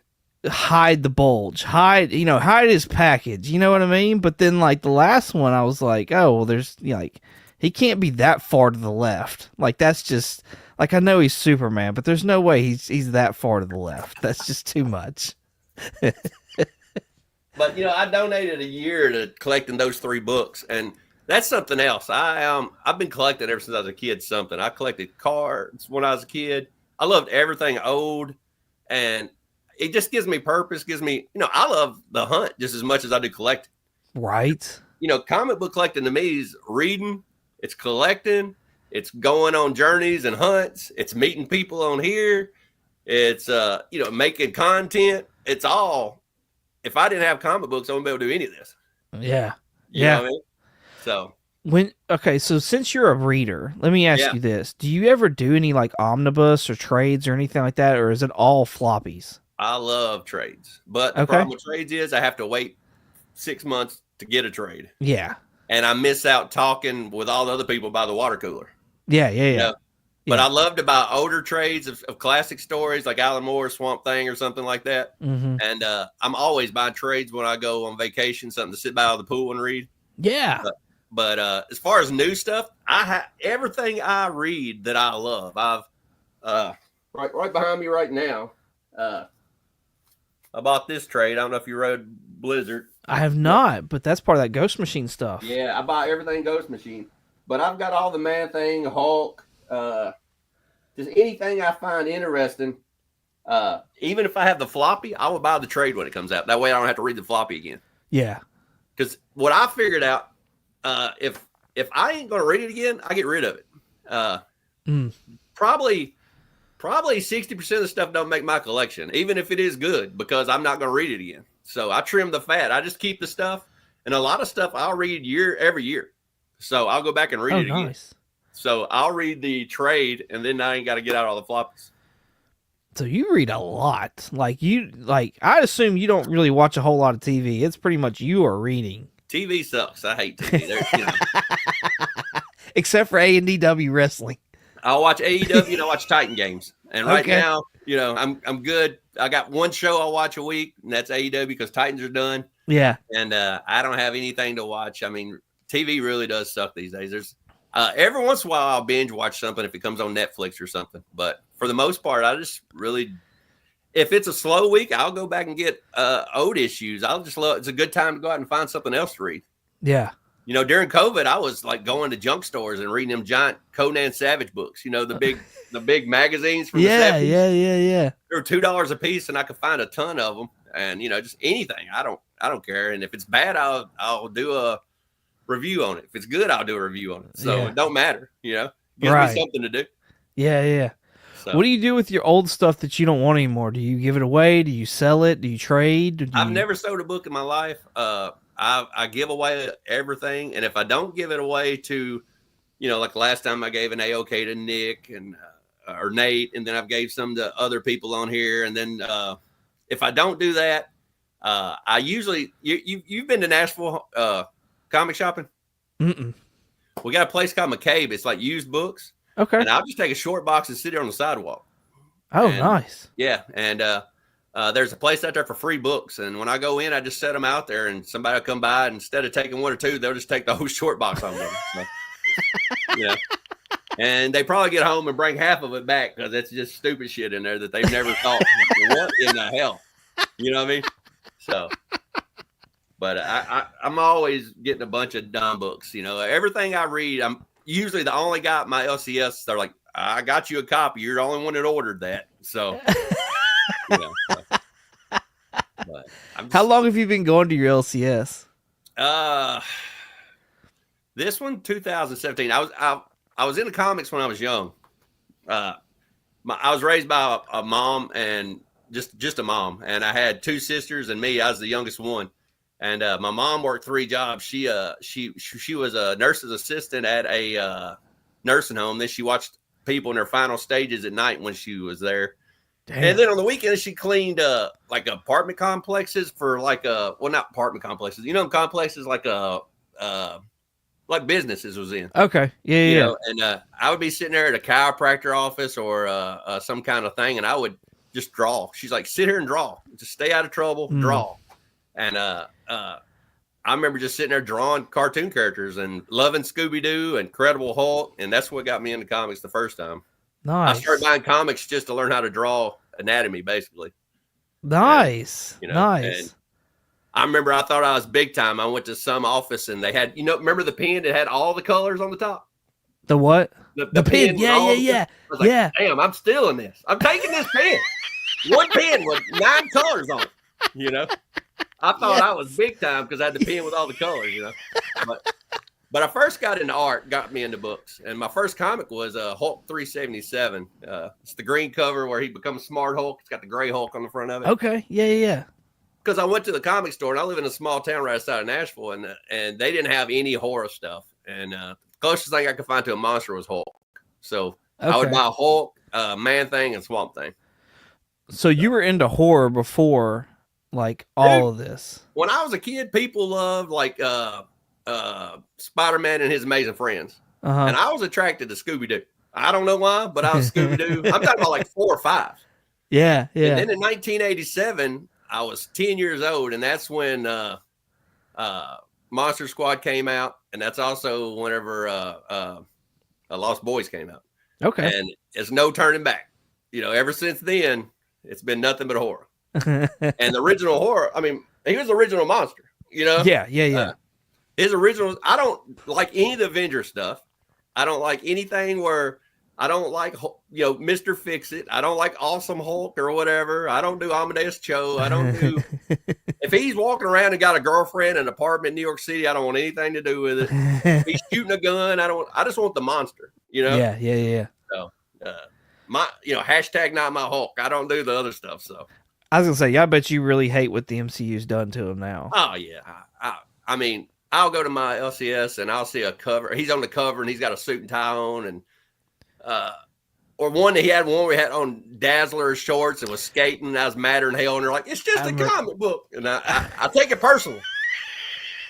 A: hide the bulge. Hide his package. You know what I mean? But then, like, the last one, I was like, oh, well, there's, like, he can't be that far to the left. Like, that's just, like, I know he's Superman, but there's no way he's that far to the left. That's just too much.
B: But, I donated a year to collecting those 3 books, and that's something else. I've been collecting ever since I was a kid. Something I collected cards when I was a kid. I loved everything old, and it just gives me purpose. Gives me, I love the hunt just as much as I do collecting.
A: Right.
B: Comic book collecting to me is reading. It's collecting. It's going on journeys and hunts. It's meeting people on here. It's making content. It's all. If I didn't have comic books, I wouldn't be able to do any of this.
A: Yeah.
B: You know what I mean? So
A: so since you're a reader, let me ask you this. Do you ever do any like omnibus or trades or anything like that, or is it all floppies?
B: I love trades. But the problem with trades is I have to wait 6 months to get a trade.
A: Yeah.
B: And I miss out talking with all the other people by the water cooler.
A: Yeah.
B: But I love to buy older trades of classic stories like Alan Moore's Swamp Thing or something like that.
A: Mm-hmm.
B: And I'm always buying trades when I go on vacation, something to sit by the pool and read.
A: Yeah.
B: But as far as new stuff, I have everything I read that I love. I've right behind me right now. I bought this trade. I don't know if you read Blizzard.
A: I have not, but that's part of that Ghost Machine stuff.
B: Yeah, I buy everything Ghost Machine. But I've got all the Man Thing, Hulk, just anything I find interesting. Even if I have the floppy, I will buy the trade when it comes out. That way I don't have to read the floppy again.
A: Yeah. Because
B: what I figured out, if I ain't going to read it again, I get rid of it. Probably 60% of the stuff don't make my collection, even if it is good, because I'm not going to read it again. So I trim the fat. I just keep the stuff. And a lot of stuff I'll read every year. So I'll go back and read it again. Nice. So I'll read the trade, and then I ain't got to get out all the floppies.
A: So you read a lot. I assume you don't really watch a whole lot of TV. It's pretty much you are reading.
B: TV sucks. I hate TV.
A: Except for A&DW wrestling.
B: I'll watch AEW and I watch Titan games. And right now, I'm good. I got one show I'll watch a week, and that's AEW because Titans are done.
A: Yeah.
B: And I don't have anything to watch. I mean, TV really does suck these days. There's every once in a while I'll binge watch something if it comes on Netflix or something. But for the most part, I just really, if it's a slow week, I'll go back and get old issues. It's a good time to go out and find something else to read.
A: Yeah.
B: During COVID, I was like going to junk stores and reading them giant Conan Savage books, the big magazines from the 70s.
A: Yeah.
B: They were $2 a piece and I could find a ton of them, and, just anything. I don't care. And if it's bad, I'll do a review on it. If it's good, I'll do a review on it. So it don't matter, gives me something to do.
A: Yeah. So, what do you do with your old stuff that you don't want anymore? Do you give it away? Do you sell it? Do you trade?
B: I've never sold a book in my life. I give away everything. And if I don't give it away to, like last time I gave an AOK to Nick or Nate, and then I've gave some to other people on here. And then if I don't do that, I usually, you've been to Nashville comic shopping?
A: Mm-mm.
B: We got a place called McCabe. It's like used books.
A: Okay.
B: And I'll just take a short box and sit there on the sidewalk.
A: Oh,
B: And
A: nice.
B: yeah, and there's a place out there for free books, and when I go in, I just set them out there, and somebody will come by, and instead of taking one or two, they'll just take the whole short box home with them. So, you know, and they probably get home and bring half of it back because it's just stupid shit in there that they've never thought. What in the hell? You know what I mean? So, but I'm always getting a bunch of dumb books. You know, everything I read, I'm usually the only guy at my LCS. They're like, I got you a copy. You're the only one that ordered that. So, you know, but
A: How long have you been going to your LCS?
B: This one, 2017. I was into comics when I was young. I was raised by a mom and just a mom, and I had two sisters and me. I was the youngest one, and my mom worked 3 jobs. She was a nurse's assistant at a nursing home. Then she watched people in their final stages at night when she was there. Damn. And then on the weekends she cleaned like apartment complexes for like not apartment complexes. You know, complexes like businesses was in.
A: Okay. Yeah.
B: You know, and I would be sitting there at a chiropractor office or some kind of thing, and I would just draw. She's like, sit here and draw. Just stay out of trouble, draw. And I remember just sitting there drawing cartoon characters and loving Scooby-Doo and Incredible Hulk, and that's what got me into comics the first time.
A: Nice.
B: I started buying comics just to learn how to draw anatomy, basically.
A: Nice.
B: And, you know,
A: nice.
B: And I remember I thought I was big time. I went to some office and they had, remember the pen that had all the colors on the top?
A: The what?
B: The
A: pen. Yeah.
B: I was like, damn, I'm stealing this. I'm taking this pen. One pen with 9 colors on it. You know, I thought I was big time because I had the pen with all the colors, you know. But I first got into art, got me into books. And my first comic was Hulk 377. It's the green cover where he becomes Smart Hulk. It's got the gray Hulk on the front of it.
A: Okay. Yeah.
B: Because I went to the comic store, and I live in a small town right outside of Nashville, and they didn't have any horror stuff. And the closest thing I could find to a monster was Hulk. So I would buy Hulk, Man-Thing, and Swamp Thing.
A: So you were into horror before, like, all of this?
B: When I was a kid, people loved, like, Spider-Man and His Amazing Friends. And I was attracted to Scooby-Doo. I don't know why, but I was Scooby-Doo. I'm talking about like 4 or 5.
A: Yeah.
B: And then in 1987, I was 10 years old, and that's when Monster Squad came out, and that's also whenever Lost Boys came out.
A: Okay.
B: And it's no turning back. You know, ever since then, it's been nothing but horror. And the original horror, I mean, he was the original monster, you know?
A: Yeah.
B: His original, I don't like any of the Avengers stuff. I don't like anything where I don't like, Mr. Fix-It. I don't like Awesome Hulk or whatever. I don't do Amadeus Cho. I don't do, if he's walking around and got a girlfriend in an apartment in New York City, I don't want anything to do with it. If he's shooting a gun, I just want the monster, you know?
A: Yeah.
B: So, hashtag not my Hulk. I don't do the other stuff. So
A: I was gonna say, I bet you really hate what the MCU's done to him now.
B: Oh yeah. I mean, I'll go to my LCS and I'll see a cover. He's on the cover and he's got a suit and tie on, and or one that he had one where he had on Dazzler shorts and was skating. And I was madder than hell, and they're like, it's just a comic book, and I take it personally.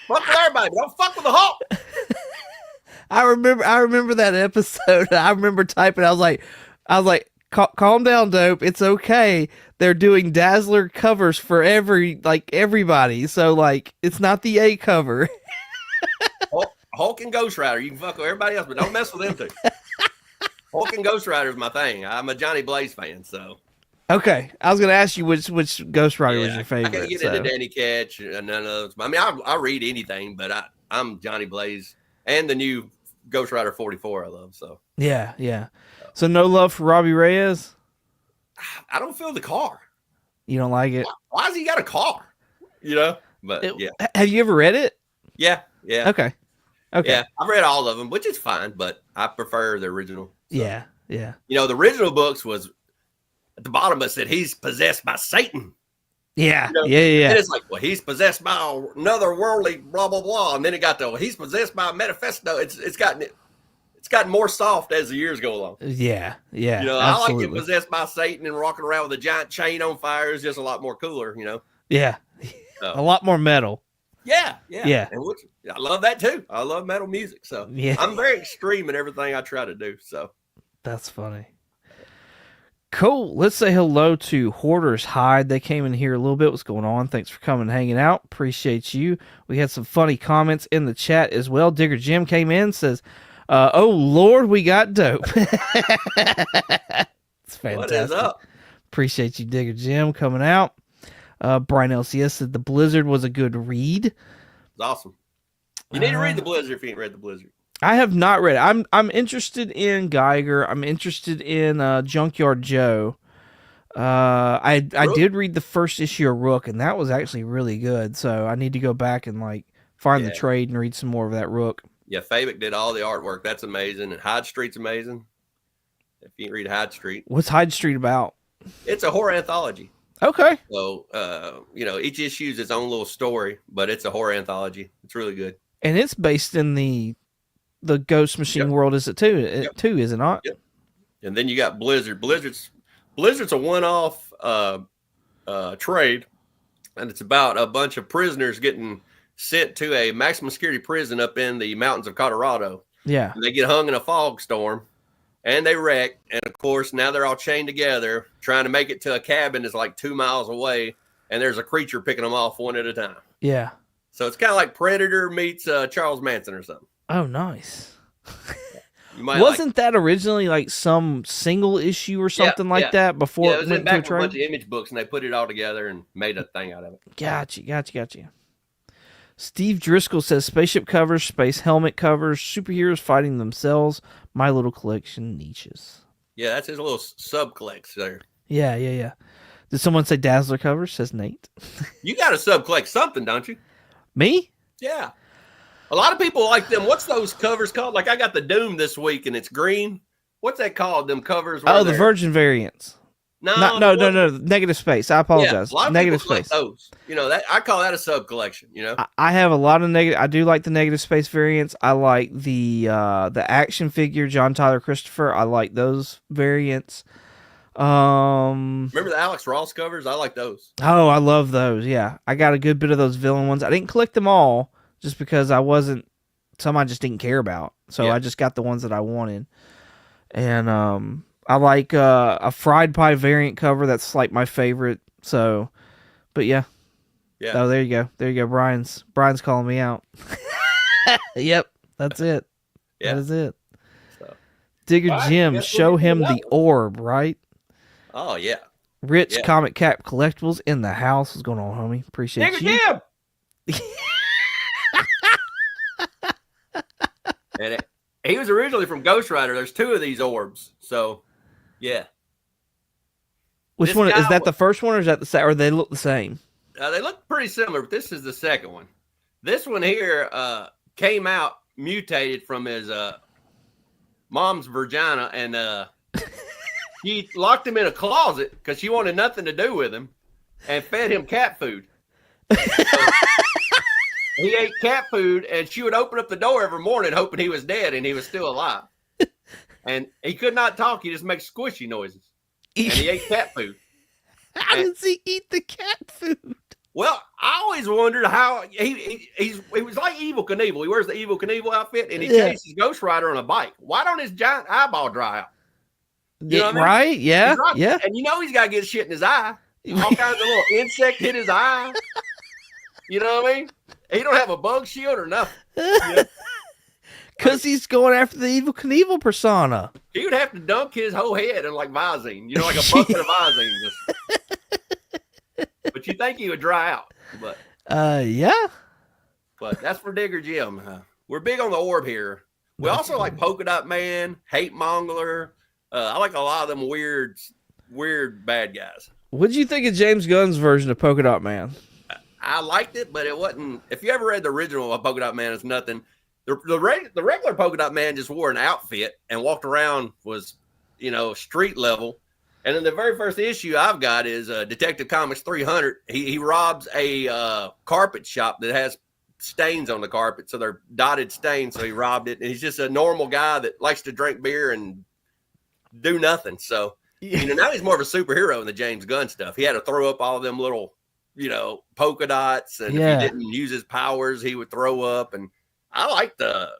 B: Fuck with everybody, but don't fuck with the Hulk.
A: I remember that episode. I remember typing. I was like, calm down, Dope. It's okay. They're doing Dazzler covers for everybody. So like, it's not the A cover.
B: Hulk and Ghost Rider. You can fuck with everybody else, but don't mess with them two. Hulk and Ghost Rider is my thing. I'm a Johnny Blaze fan, so.
A: Okay, I was gonna ask you which Ghost Rider was your favorite.
B: I can't get into Danny Ketch and none of those. I mean, I read anything, but I'm Johnny Blaze and the new Ghost Rider 44. I love so.
A: Yeah. So no love for Robbie Reyes.
B: I don't feel the car.
A: You don't like it?
B: Why has he got a car? You know, but yeah.
A: Have you ever read it?
B: Yeah.
A: Okay.
B: Yeah, I've read all of them, which is fine, but I prefer the original. So.
A: Yeah.
B: You know, the original books was at the bottom. It said he's possessed by Satan.
A: Yeah.
B: You know?
A: Yeah.
B: And it's like, well, he's possessed by another worldly blah blah blah, and then it got to he's possessed by a manifesto. It's gotten more soft as the years go along.
A: Yeah.
B: You know,
A: absolutely.
B: I like it possessed by Satan and walking around with a giant chain on fire is just a lot more cooler. You know.
A: Yeah. A lot more metal.
B: Yeah.
A: And
B: I love that too. I love metal music, so I'm very extreme in everything I try to do. So
A: that's funny. Cool. Let's say hello to Hoarder's Hide. They came in here a little bit. What's going on? Thanks for coming and hanging out. Appreciate you. We had some funny comments in the chat as well. Digger Jim came in, says, oh, Lord, we got dope. It's fantastic.
B: What is up?
A: Appreciate you, Digger Jim, coming out. Brian LCS said The Blizzard was a good read.
B: It's awesome. You need to read The Blizzard if you ain't read The Blizzard.
A: I have not read it. I'm interested in Geiger. I'm interested in Junkyard Joe. I did read the first issue of Rook, and that was actually really good. So I need to go back and like find the trade and read some more of that Rook.
B: Yeah, Fabic did all the artwork. That's amazing. And Hyde Street's amazing. If you can read Hyde Street.
A: What's Hyde Street about?
B: It's a horror anthology.
A: Okay.
B: So, each issue is its own little story, but it's a horror anthology. It's really good.
A: And it's based in the Ghost Machine world, is it too? Too, is it not?
B: Yep. And then you got Blizzard. Blizzard's a one-off trade, and it's about a bunch of prisoners getting sent to a maximum security prison up in the mountains of Colorado.
A: Yeah.
B: And they get hung in a fog storm, and they wreck. And of course, now they're all chained together, trying to make it to a cabin that's like 2 miles away, and there's a creature picking them off one at a time.
A: Yeah.
B: So it's kind of like Predator meets Charles Manson or something.
A: Oh, nice.
B: Wasn't
A: that originally like some single issue or something like that before
B: it was
A: went
B: back
A: to a
B: with a bunch
A: trade?
B: of image books, and they put it all together and made a thing out of it.
A: Gotcha. Steve Driscoll says spaceship covers, space helmet covers, superheroes fighting themselves, my little collection niches.
B: Yeah, that's his little sub-collects there.
A: Yeah. Did someone say Dazzler covers? Says Nate.
B: You got to sub-collect something, don't you?
A: Me?
B: Yeah. A lot of people like them. What's those covers called? Like I got the Doom this week, and it's green. What's that called? Them covers?
A: Oh, the Virgin variants. No. Negative space. I apologize.
B: Yeah, a lot of
A: negative
B: people
A: space.
B: Those. That I call that a sub collection.
A: I have a lot of negative. I do like the negative space variants. I like the action figure John Tyler Christopher. I like those variants.
B: Remember the Alex Ross covers? I like those.
A: Oh, I love those. Yeah, I got a good bit of those villain ones. I didn't collect them all just because some I just didn't care about. So I just got the ones that I wanted. And I like a fried pie variant cover. That's like my favorite. So, but yeah. Oh, there you go. Brian's calling me out. Yep, that's it.
B: Yeah.
A: That is it. So. Digger Jim, show him the orb, right?
B: Oh yeah.
A: Rich Comic Cap Collectibles in the house. What's going on, homie? Appreciate
B: Digger
A: you.
B: Jim. And he was originally from Ghost Rider. There's two of these orbs. So, yeah.
A: Which one? Is that the first one or is that the second? Or they look the same?
B: They look pretty similar, but this is the second one. This one here came out mutated from his mom's vagina, and he locked him in a closet because she wanted nothing to do with him and fed him cat food. He ate cat food, and she would open up the door every morning hoping he was dead and he was still alive. And he could not talk. He just makes squishy noises. And he ate cat food.
A: How does he eat the cat food?
B: Well, I always wondered how he was like Evel Knievel. He wears the Evel Knievel outfit, and he chases Ghost Rider on a bike. Why don't his giant eyeball dry out? You know what I mean?
A: Right? Yeah. Yeah.
B: And he's got to get shit in his eye. All kinds of little insect hit his eye. You know what I mean? He don't have a bug shield or nothing.
A: Because he's going after the Evel Knievel persona.
B: He would have to dunk his whole head in like Visine, like a bucket of Visine. But you think he would dry out. But
A: yeah.
B: But that's for Digger Jim. We're big on the orb here. We also like Polka Dot Man, Hate Mongler. I like a lot of them weird bad guys.
A: What did you think of James Gunn's version of Polka Dot Man?
B: I liked it, but it wasn't. If you ever read the original of Polka Dot Man, it's nothing. The regular Polka Dot Man just wore an outfit and walked around, was street level. And then the very first issue I've got is Detective Comics 300. He robs a carpet shop that has stains on the carpet, so they're dotted stains. So he robbed it, and he's just a normal guy that likes to drink beer and do nothing. So now he's more of a superhero in the James Gunn stuff. He had to throw up all of them little polka dots, and if he didn't use his powers, he would throw up. And I like the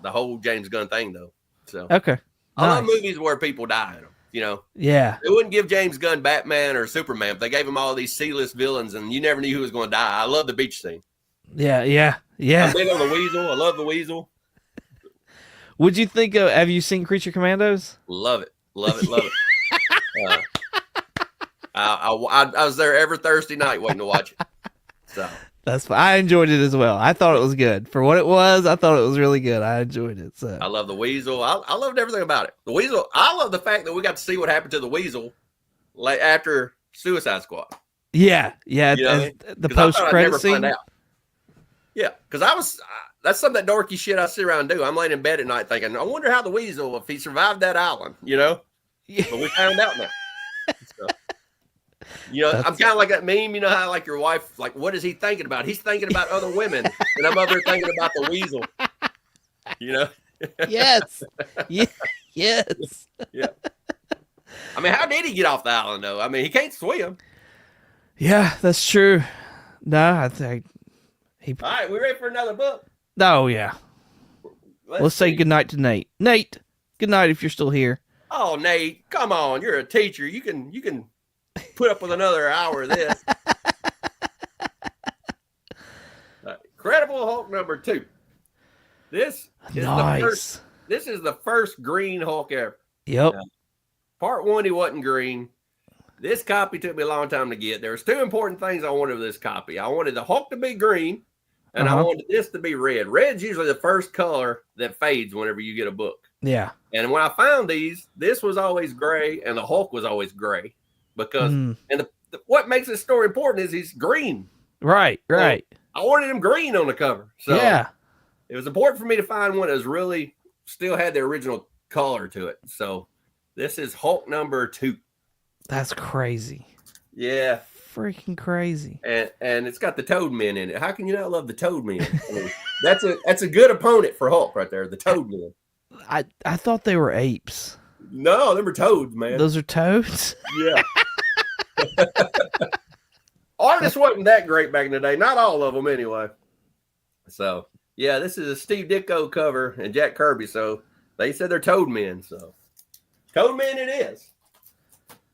B: whole James Gunn thing though. So
A: okay,
B: I love movies where people die in them. You know,
A: Yeah.
B: they wouldn't give James Gunn Batman or Superman, but they gave him all these C-list villains, and you never knew who was going to die. I love the beach scene.
A: Yeah. Yeah.
B: I'm
A: Yeah.
B: big on the Weasel. I love the Weasel.
A: What'd you think of? Have you seen Creature Commandos?
B: Love it. Love it. Love it. I was there every Thursday night waiting to watch it. So
A: That's fine. I enjoyed it as well. I thought it was good for what it was. I thought it was really good. I enjoyed it. So
B: I love the Weasel. I loved everything about it. The Weasel. I love the fact that we got to see what happened to the Weasel, like after Suicide Squad.
A: yeah, yeah.
B: You know what I mean?
A: The
B: 'Cause I
A: post
B: thought I'd
A: credit
B: never find
A: scene.
B: out. Yeah, because that's some of that dorky shit I sit around and do. I'm laying in bed at night thinking, I wonder how the Weasel, if he survived that island, you know?
A: Yeah.
B: But we found out now. So, you know,
A: That's-
B: I'm kind of like that meme, you know how like your wife, like, what is he thinking about? He's thinking about other women, and I'm over there thinking about the Weasel. You know?
A: Yes. Yeah. Yes.
B: Yeah. I mean, how did he get off the island, though? I mean, he can't swim.
A: Yeah, that's true. No, I think he.
B: All right, we ready for another book?
A: Oh yeah. Let's say
B: see.
A: goodnight to Nate. Nate, good night if you're still here.
B: Oh, Nate, come on. You're a teacher. You can put up with another hour of this. Incredible Hulk number 2. This is
A: Nice.
B: this is the first green Hulk ever.
A: Yep.
B: Yeah. Part 1, he wasn't green. This copy took me a long time to get. There was 2 important things I wanted with this copy. I wanted the Hulk to be green, and I wanted this to be red. Red's usually the first color that fades whenever you get a book.
A: Yeah.
B: And when I found these, this was always gray, and the Hulk was always gray. Because what makes this story important is he's green.
A: Right. Right.
B: I wanted him green on the cover. So
A: yeah.
B: it was important for me to find one that was really still had the original color to it. So this is Hulk number 2.
A: That's crazy.
B: Yeah.
A: Freaking crazy.
B: And it's got the Toad Men in it. How can you not love the Toad Men? I mean, that's a good opponent for Hulk right there, the Toad Men.
A: I thought they were apes.
B: No, they were toads, man.
A: Those are toads?
B: Yeah. Artists wasn't that great back in the day. Not all of them, anyway. So, yeah, this is a Steve Ditko cover and Jack Kirby. So, they said they're Toad Men. So, Toad Men it is.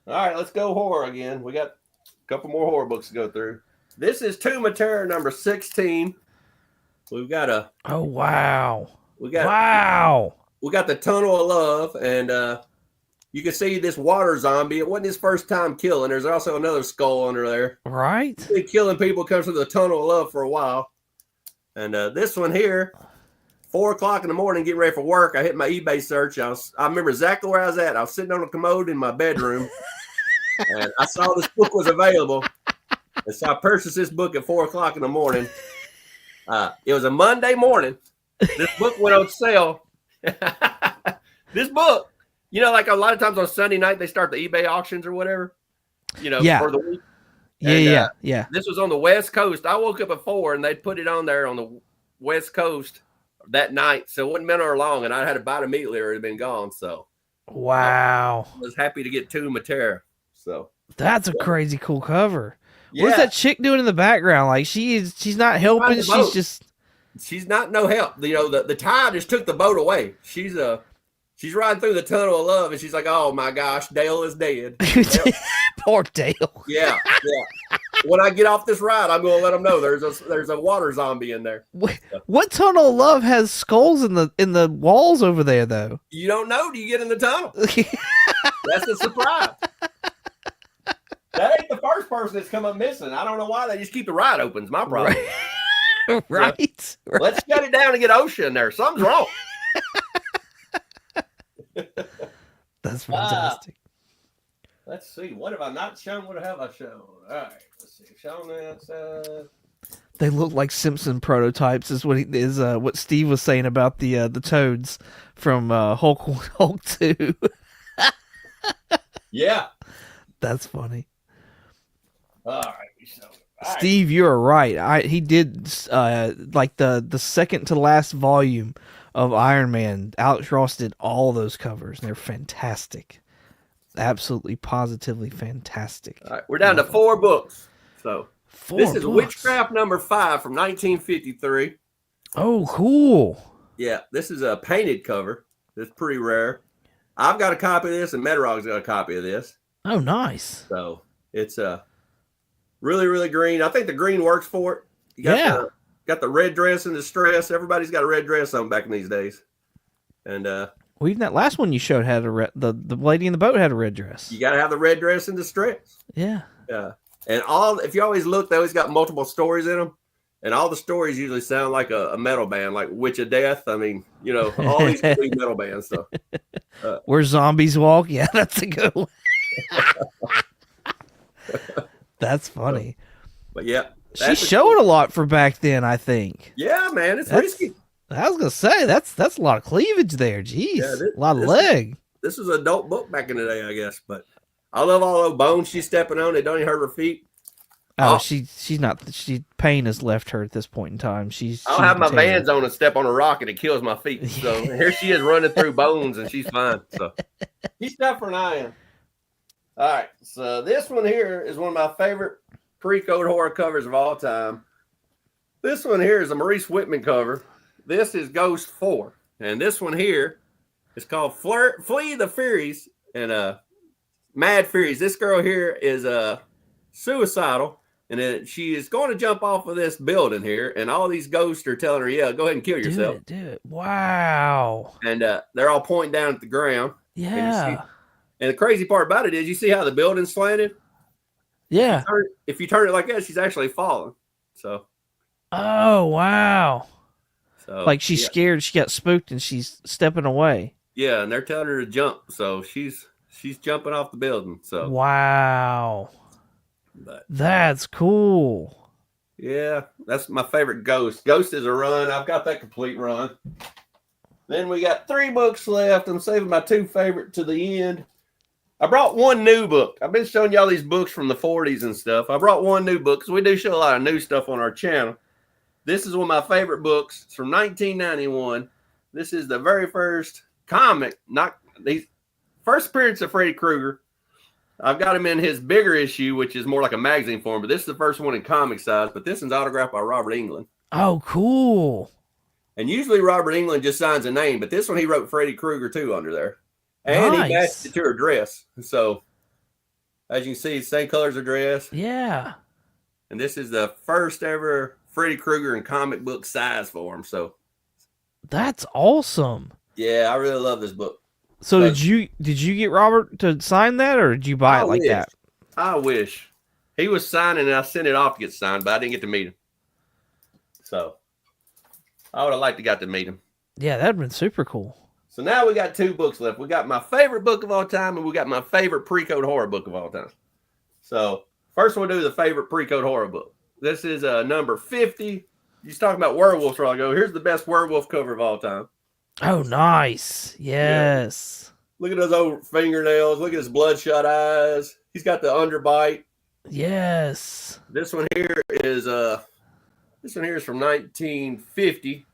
B: All right, let's go horror again. We got a couple more horror books to go through. This is Tomb of Terror number 16. We've got a...
A: Oh, wow.
B: Wow. We got the Tunnel of Love, and you can see this water zombie. It wasn't his first time killing. There's also another skull under there.
A: Right.
B: He's been killing people, comes to the Tunnel of Love for a while. And this one here, 4 o'clock in the morning, getting ready for work. I hit my eBay search. I remember exactly where I was at. I was sitting on a commode in my bedroom, and I saw this book was available. And so I purchased this book at 4 o'clock in the morning. It was a Monday morning. This book went on sale. This book, you know, like a lot of times on Sunday night, they start the eBay auctions or whatever, you know, for the week. And,
A: Yeah.
B: This was on the West Coast. I woke up at 4 and they put it on there on the West Coast that night. So it wasn't been there long, and I had to buy it immediately or it had been gone. So
A: Wow.
B: I was happy to get Tomb of Terror. So
A: that's a crazy cool cover.
B: Yeah.
A: What's that chick doing in the background? Like she's not helping.
B: She's not no help. You know, the tide just took the boat away. She's riding through the Tunnel of Love, and she's like, "Oh my gosh, Dale is dead."
A: Poor Dale.
B: Yeah. When I get off this ride, I'm going to let them know there's a water zombie in there.
A: What Tunnel of Love has skulls in the walls over there though?
B: You don't know till you get in the tunnel. That's a surprise. That ain't the first person that's come up missing. I don't know why they just keep the ride open. It's my problem.
A: Right.
B: Let's shut it down and get OSHA in there. Something's wrong.
A: That's fantastic.
B: Let's see. What have I not shown? What have I shown? All right. Let's see. Shown that.
A: They look like Simpson prototypes. Is what Steve was saying about the toads from Hulk 2.
B: Yeah.
A: That's funny.
B: All right.
A: Steve, you're right. He did like the second to last volume of Iron Man. Alex Ross did all those covers. They're fantastic. Absolutely, positively fantastic.
B: All right, we're down to 4 books. So this is
A: books.
B: Witchcraft number 5 from 1953.
A: Oh, cool.
B: Yeah, this is a painted cover. It's pretty rare. I've got a copy of this, and Metarog's got a copy of this.
A: Oh, nice.
B: So it's really, really green. I think the green works for it. You got the red dress and the stress. Everybody's got a red dress on back in these days. And
A: well, even that last one you showed had the lady in the boat had a red dress.
B: you got to have the red dress and the stress.
A: Yeah.
B: Yeah. And if you always look, they always got multiple stories in them. And all the stories usually sound like a metal band, like Witch of Death. I mean, all these metal bands. So,
A: Where zombies walk. Yeah, that's a good one. That's funny.
B: But yeah.
A: She showed a lot for back then, I think.
B: Yeah, man. It's risky.
A: I was going to say, that's a lot of cleavage there. Jeez.
B: Yeah,
A: a lot of leg.
B: This was an adult book back in the day, I guess. But I love all those bones she's stepping on. They don't even hurt her feet.
A: Oh, she's not. Pain has left her at this point in time.
B: I'll have my Vans on and step on a rock and it kills my feet. So here she is running through bones and she's fine. So she's tougher than I am. All right. So this one here is one of my favorite pre-code horror covers of all time. This one here is a Maurice Whitman cover. This is Ghost 4. And this one here is called Flee the Furies and Mad Furies. This girl here is suicidal. And then she is going to jump off of this building here, and all these ghosts are telling her, "Yeah, go ahead and kill yourself."
A: Do it. Wow.
B: And they're all pointing down at the ground.
A: Yeah.
B: And the crazy part about it is, you see how the building's slanted?
A: Yeah.
B: If you turn it like that, she's actually falling. So.
A: Oh, wow.
B: So
A: like she's scared. She got spooked, and she's stepping away.
B: Yeah, and they're telling her to jump, so she's jumping off the building. So.
A: Wow.
B: But
A: that's cool.
B: Yeah, that's my favorite Ghost. Ghost is a run. I've got that complete run. Then we got 3 books left. I'm saving my 2 favorite to the end. I brought 1 new book. I've been showing y'all these books from the 40s and stuff. I brought 1 new book because we do show a lot of new stuff on our channel. This is one of my favorite books. It's from 1991. This is the very first comic, not the first appearance of Freddy Krueger. I've got him in his bigger issue, which is more like a magazine form, but this is the first one in comic size, but this one's autographed by Robert Englund.
A: Oh, cool.
B: And usually Robert Englund just signs a name, but this one he wrote Freddy Krueger too under there. And he matched it to her dress. So, as you can see, same colors of dress.
A: Yeah.
B: And this is the first ever Freddy Krueger in comic book size form. So,
A: that's awesome.
B: Yeah, I really love this book.
A: So did you get Robert to sign that, or did you buy it like that?
B: I wish. He was signing, and I sent it off to get signed, but I didn't get to meet him. So I would have liked to got to meet him.
A: Yeah, that'd been super cool.
B: So now we got 2 books left. We got my favorite book of all time, and we got my favorite pre-code horror book of all time. So first we'll do the favorite pre-code horror book. This is number 50. You was talking about werewolves a while ago. Here's the best werewolf cover of all time.
A: Oh, nice. Yes.
B: Yeah. Look at those old fingernails. Look at his bloodshot eyes. He's got the underbite.
A: Yes.
B: This one here is from 1950.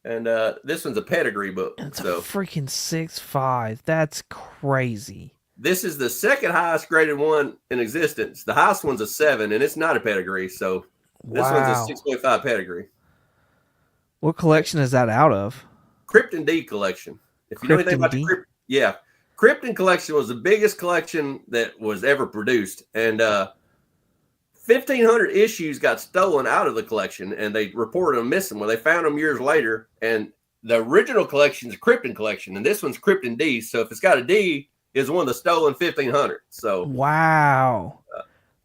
B: And this one's a pedigree book.
A: It's a freaking 6.5. That's crazy.
B: This is the second highest graded one in existence. The highest one's a 7, and it's not a pedigree. So this one's a 6.5 pedigree.
A: What collection is that out of?
B: Krypton D collection. If you know anything about the Krypton collection was the biggest collection that was ever produced, and 1,500 issues got stolen out of the collection, and they reported them missing. Well, they found them years later, and the original collection is a Krypton collection, and this one's Krypton D. So if it's got a D, it's one of the stolen 1,500. So
A: wow,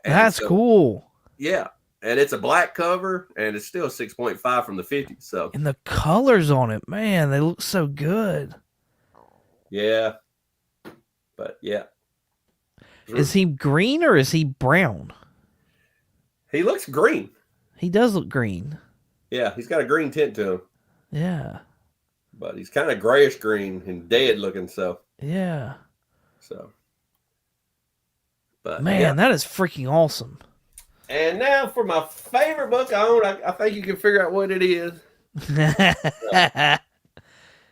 A: that's cool.
B: Yeah. And it's a black cover, and it's still 6.5 from the 50s. So,
A: and the colors on it, man, they look so good.
B: Yeah, but yeah.
A: Is he green or is he brown?
B: He looks green.
A: He does look green.
B: Yeah, he's got a green tint to him.
A: Yeah,
B: but he's kind of grayish green and dead looking. So
A: yeah.
B: So, but
A: man, that is freaking awesome.
B: And now for my favorite book I own. I think you can figure out what it is.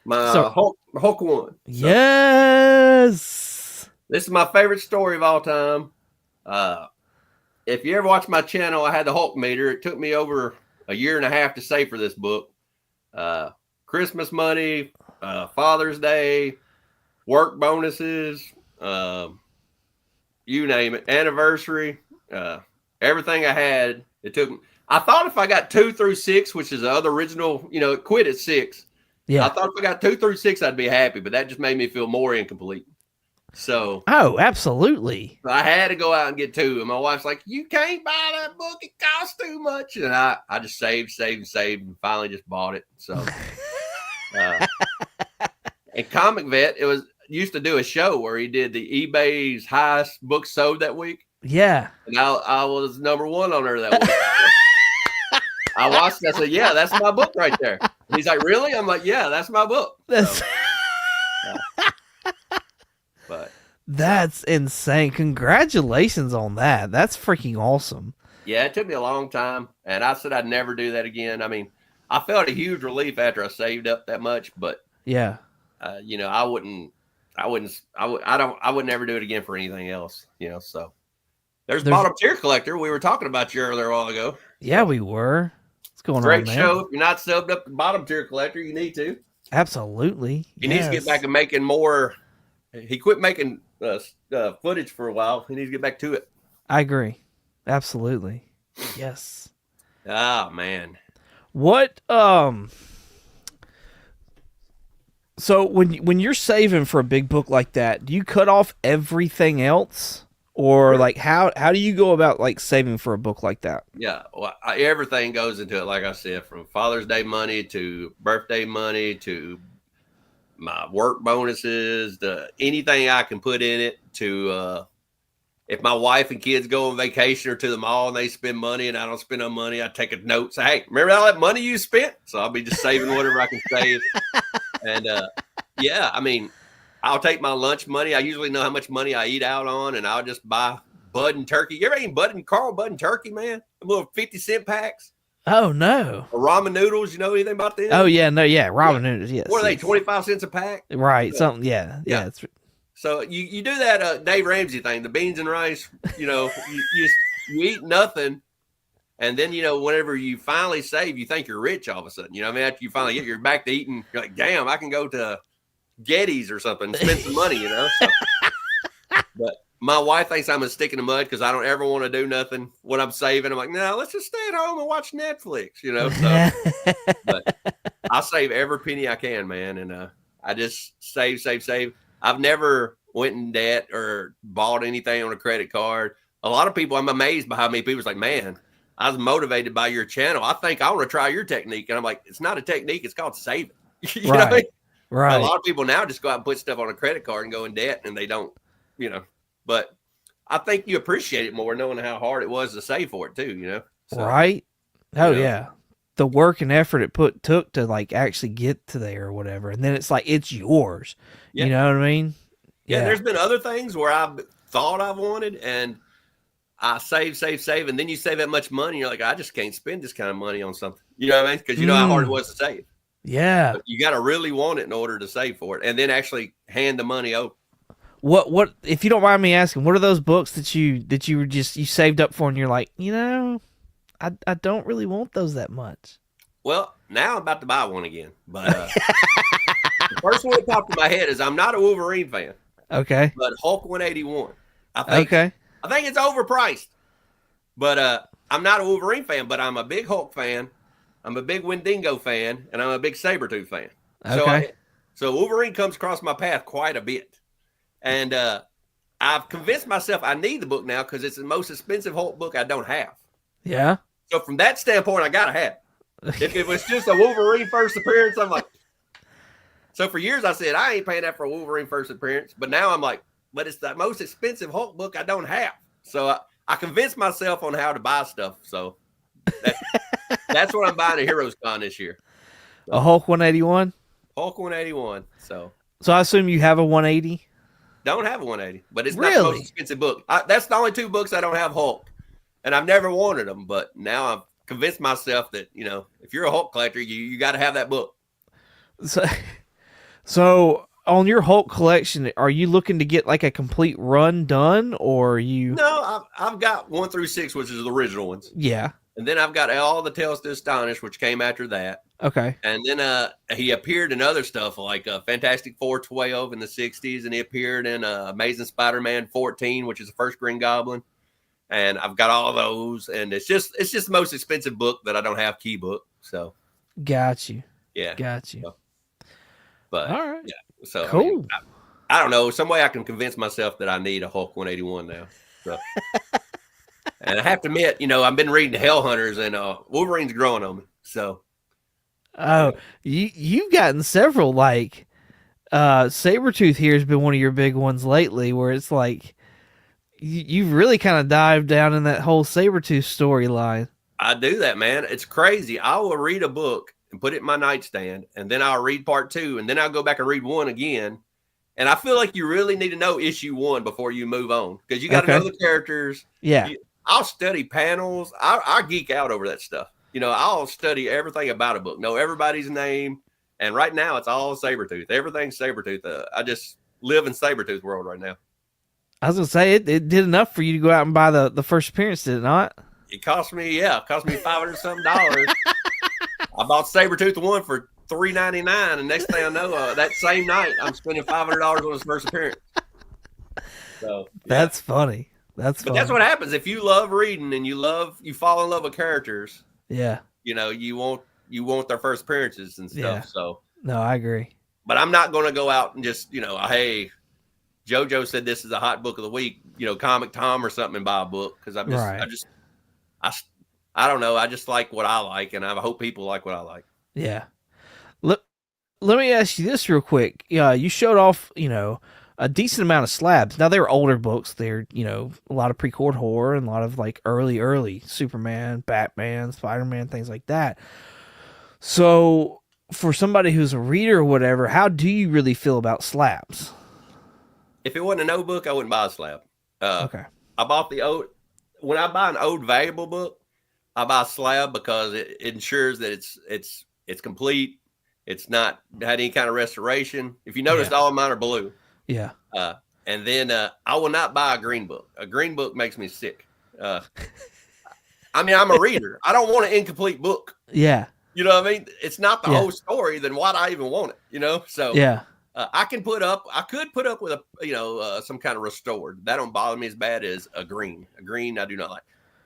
B: My Hulk 1. So,
A: yes.
B: This is my favorite story of all time. If you ever watch my channel, I had the Hulk meter. It took me over a year and a half to save for this book. Christmas money, Father's Day, work bonuses, you name it, anniversary, everything I had. It took. I thought if I got 2 through 6, which is the other original, it quit at 6.
A: Yeah.
B: I thought if I got 2 through 6, I'd be happy, but that just made me feel more incomplete. So.
A: Oh, absolutely.
B: I had to go out and get 2, and my wife's like, "You can't buy that book; it costs too much." And I just saved, and finally just bought it. So. And Comic Vet, used to do a show where he did the eBay's highest book sold that week.
A: Yeah.
B: And I was number 1 on there that week. I watched it. I said, "Yeah, that's my book right there." And he's like, "Really?" I'm like, "Yeah, that's my book."
A: That's
B: but
A: that's insane. Congratulations on that. That's freaking awesome.
B: yeah, it took me a long time, and I said I'd never do that again. I mean, I felt a huge relief after I saved up that much, but
A: Yeah.
B: I would never do it again for anything else. So there's Bottom Tier Collector. We were talking about you earlier a while ago.
A: Yeah, we were. What's going
B: Great
A: on, man?
B: show. If you're not subbed up to Bottom Tier Collector, you need to.
A: Absolutely.
B: He needs to get back and making more. He quit making footage for a while. He needs to get back to it.
A: I agree. Absolutely. Yes.
B: Oh man.
A: What so when you're saving for a big book like that, do you cut off everything else? Or like how do you go about like saving for a book like that?
B: Yeah, well, everything goes into it. Like I said, from Father's Day money to birthday money to my work bonuses, to anything I can put in it. To if my wife and kids go on vacation or to the mall and they spend money and I don't spend no money, I take a note. Say, "Hey, remember all that money you spent?" So I'll be just saving whatever I can save. And yeah, I mean, I'll take my lunch money. I usually know how much money I eat out on, and I'll just buy Bud and turkey. You ever eaten Carl Bud and turkey, man? The little 50-cent packs.
A: Oh no.
B: Or ramen noodles. You know anything about them?
A: Oh yeah, no, yeah, ramen noodles. Yes.
B: What are they?
A: Yes.
B: 25 cents a pack.
A: Right. Something. Yeah.
B: Yeah.
A: It's,
B: So you do that Dave Ramsey thing, the beans and rice. You eat nothing, and then whenever you finally save, you think you're rich all of a sudden. I mean, after you finally get your back to eating, you're like, "Damn, I can go to Getty's or something and spend some money." So, but my wife thinks I'm a stick in the mud because I don't ever want to do nothing when I'm saving. I'm like, "No, let's just stay at home and watch Netflix." So, but I save every penny I can, man, and I just save. I've never went in debt or bought anything on a credit card. A lot of people, I'm amazed by how many people's like, "Man, I was motivated by your channel. I think I want to try your technique." And I'm like, "It's not a technique. It's called saving." You know what I mean?
A: Right.
B: A lot of people now just go out and put stuff on a credit card and go in debt, and they don't, But I think you appreciate it more knowing how hard it was to save for it too, So,
A: right? Oh yeah. The work and effort it took to like actually get to there or whatever, and then it's like it's yours.
B: Yeah.
A: You know what I mean?
B: Yeah. There's been other things where I've thought I've wanted, and I save, and then you save that much money, and you're like, I just can't spend this kind of money on something. You know what I mean? Because you know how hard it was to save.
A: Yeah.
B: But you got to really want it in order to save for it, and then actually hand the money over.
A: What if you don't mind me asking? What are those books that you saved up for, and you're like, I don't really want those that much.
B: Well, now I'm about to buy one again, but the first one that popped in my head is I'm not a Wolverine fan.
A: Okay.
B: But Hulk 181. I think it's overpriced. But I'm not a Wolverine fan, but I'm a big Hulk fan. I'm a big Wendigo fan, and I'm a big Sabretooth fan.
A: Okay.
B: So Wolverine comes across my path quite a bit. And I've convinced myself I need the book now because it's the most expensive Hulk book I don't have.
A: Yeah.
B: So from that standpoint, I got to have it. If it was just a Wolverine first appearance, I'm like. So for years I said, I ain't paying that for a Wolverine first appearance. But now I'm like, but it's the most expensive Hulk book I don't have. So I convinced myself on how to buy stuff. So that's what I'm buying at Heroes Con this year. So,
A: a Hulk 181?
B: Hulk 181. So
A: I assume you have a 180?
B: Don't have a 180, but it's not
A: Really?
B: the most expensive book. That's the only 2 books I don't have Hulk. And I've never wanted them, but now I've convinced myself that, if you're a Hulk collector, you got to have that book.
A: So on your Hulk collection, are you looking to get like a complete run done, or are you?
B: No, I've got 1 through 6, which is the original ones.
A: Yeah.
B: And then I've got All the Tales to Astonish, which came after that.
A: Okay.
B: And then he appeared in other stuff like Fantastic Four 12 in the 60s, and he appeared in Amazing Spider-Man 14, which is the first Green Goblin. And I've got all those, and it's just the most expensive book that I don't have key book. So
A: got you.
B: Yeah.
A: Got you.
B: So, but
A: all right.
B: Yeah. So
A: cool.
B: I mean, I don't know. Some way I can convince myself that I need a Hulk 181 now. So. And I have to admit, I've been reading the Hell Hunters, and Wolverine's growing on me. So,
A: oh, you've gotten several. Like, Sabretooth here has been one of your big ones lately, where it's like you've really kind of dived down in that whole Sabretooth storyline.
B: I do that, man. It's crazy. I will read a book and put it in my nightstand, and then I'll read part 2, and then I'll go back and read 1 again. And I feel like you really need to know issue 1 before you move on, because you got to know the characters.
A: Yeah.
B: I'll study panels. I geek out over that stuff. I'll study everything about a book, know everybody's name. And right now it's all Sabretooth. Everything's Sabretooth. I just live in Sabretooth world right now.
A: I was going to say, it did enough for you to go out and buy the first appearance, did it not?
B: It cost me $500 something. I bought Sabretooth 1 for $3.99. And next thing I know, that same night, I'm spending $500 on his first appearance. So yeah.
A: That's funny. But
B: that's what happens if you love reading and you fall in love with characters.
A: Yeah.
B: You want their first appearances and stuff.
A: Yeah.
B: So
A: no, I agree.
B: But I'm not going to go out and just hey, JoJo said this is a hot book of the week. Comic Tom or something, and buy a book, because I don't know. I just like what I like, and I hope people like what I like.
A: Yeah. Let me ask you this real quick. You showed off a decent amount of slabs. Now, they were older books. They're, a lot of pre-cord horror and a lot of like early Superman, Batman, Spider-Man, things like that. So for somebody who's a reader or whatever, how do you really feel about slabs?
B: If it wasn't an old book, I wouldn't buy a slab.
A: Okay.
B: I bought when I buy an old valuable book, I buy a slab because it ensures that it's complete. It's not had any kind of restoration. If you notice, all of mine are blue.
A: Yeah.
B: And then I will not buy a green book. A green book makes me sick. I'm a reader. I don't want an incomplete book.
A: Yeah.
B: You know what I mean? It's not the whole story. Then why do I even want it? So
A: yeah.
B: I could put up with some kind of restored. That don't bother me as bad as a green. A green I do not like.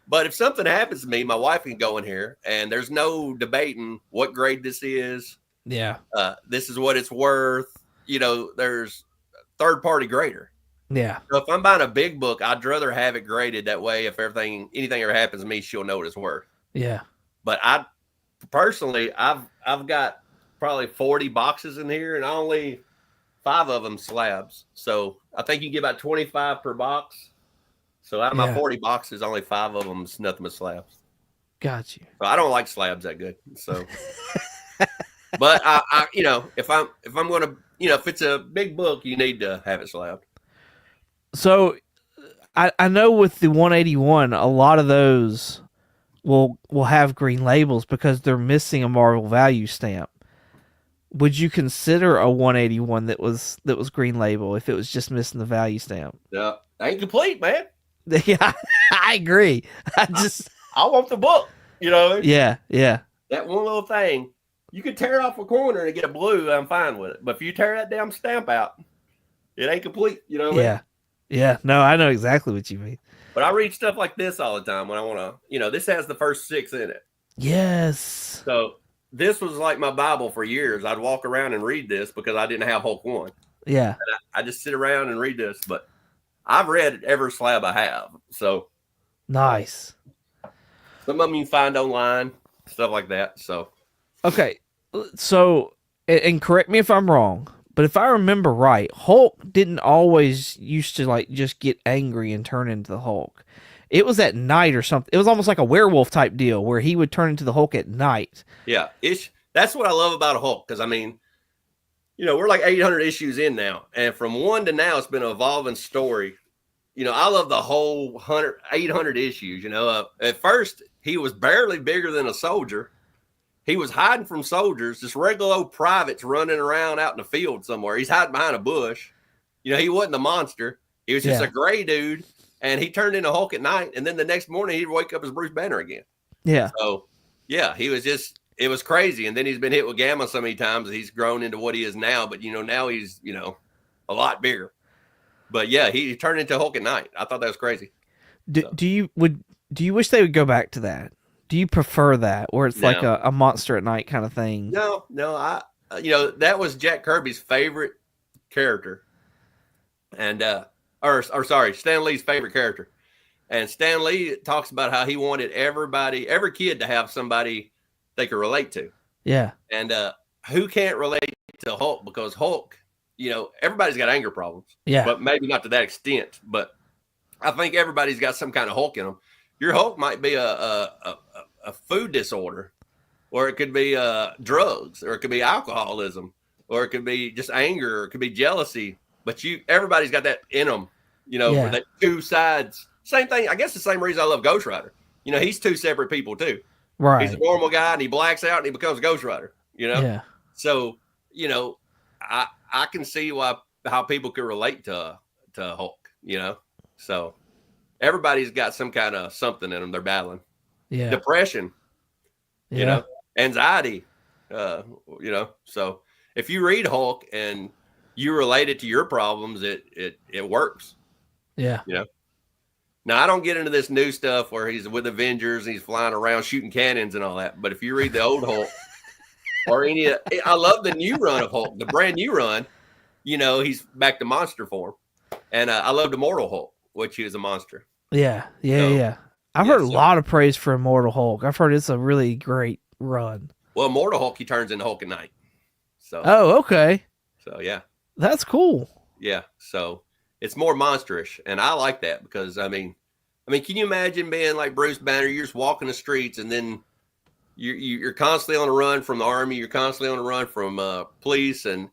B: But if something happens to me, my wife can go in here, and there's no debating what grade this is.
A: Yeah.
B: This is what it's worth. There's third-party grader.
A: Yeah.
B: So if I'm buying a big book, I'd rather have it graded. That way, if anything ever happens to me, she'll know what it's worth.
A: Yeah.
B: But I personally, I've got probably 40 boxes in here, and only 5 of them slabs. So I think you get about 25 per box. So out of my 40 boxes, only 5 of them is nothing but slabs.
A: Got you.
B: So I don't like slabs that good. So, but I if I'm going to, if it's a big book, you need to have it slabbed.
A: So I know with the 181, a lot of those will have green labels because they're missing a Marvel value stamp. Would you consider a 181 that was green label if it was just missing the value stamp?
B: Yeah, ain't complete, man.
A: Yeah, I agree.
B: I want the book. You know?
A: Yeah, yeah.
B: That one little thing, you could tear it off a corner and get a blue. I'm fine with it. But if you tear that damn stamp out, it ain't complete. You know what I mean?
A: Yeah, yeah. No, I know exactly what you mean.
B: But I read stuff like this all the time when I want to. This has the first 6 in it.
A: Yes.
B: So this was like my Bible for years. I'd walk around and read this because I didn't have Hulk 1.
A: Yeah.
B: And I just sit around and read this. But I've read every slab I have. So
A: nice.
B: Some of them you can find online, stuff like that. So
A: okay. So, and correct me if I'm wrong, but if I remember right, Hulk didn't always used to like just get angry and turn into the Hulk. It was at night or something. It was almost like a werewolf type deal where he would turn into the Hulk at night.
B: Yeah, that's what I love about a Hulk, because we're like 800 issues in now, and from 1 to now, it's been an evolving story. I love the whole 800 issues. At first he was barely bigger than a soldier. He was hiding from soldiers, just regular old privates running around out in the field somewhere. He's hiding behind a bush. He wasn't a monster. He was just a gray dude, and he turned into Hulk at night. And then the next morning he'd wake up as Bruce Banner again.
A: Yeah.
B: So, yeah, it was crazy. And then he's been hit with gamma so many times that he's grown into what he is now. But, now he's, a lot bigger. But yeah, he turned into Hulk at night. I thought that was crazy.
A: Do you wish they would go back to that? Do you prefer that, where it's like
B: No.
A: a monster at night kind of thing?
B: No, that was Jack Kirby's favorite character. And, sorry, Stan Lee's favorite character. And Stan Lee talks about how he wanted every kid to have somebody they could relate to.
A: Yeah.
B: And who can't relate to Hulk? Because Hulk, everybody's got anger problems.
A: Yeah.
B: But maybe not to that extent. But I think everybody's got some kind of Hulk in them. Your Hulk might be a food disorder, or it could be drugs, or it could be alcoholism, or it could be just anger, or it could be jealousy. But everybody's got that in them,
A: Yeah.
B: for that two sides. Same thing. I guess the same reason I love Ghost Rider. He's two separate people too.
A: Right.
B: He's a normal guy and he blacks out and he becomes Ghost Rider,
A: Yeah.
B: So, I can see how people could relate to Hulk, So everybody's got some kind of something in them they're battling.
A: Yeah.
B: Depression, anxiety, So if you read Hulk and you relate it to your problems, it works.
A: Yeah.
B: Now, I don't get into this new stuff where he's with Avengers and he's flying around shooting cannons and all that. But if you read the old Hulk or I love the new run of Hulk, the brand new run, he's back to monster form. And I love the Immortal Hulk, which he was a monster.
A: Yeah. I've heard a lot of praise for Immortal Hulk. I've heard it's a really great run.
B: Well, Immortal Hulk, he turns into Hulk at night. So.
A: Oh, okay.
B: So, yeah.
A: That's cool.
B: Yeah. So it's more monsterish. And I like that because, I mean, can you imagine being like Bruce Banner? You're just walking the streets and then you're constantly on the run from the army. You're constantly on the run from police. And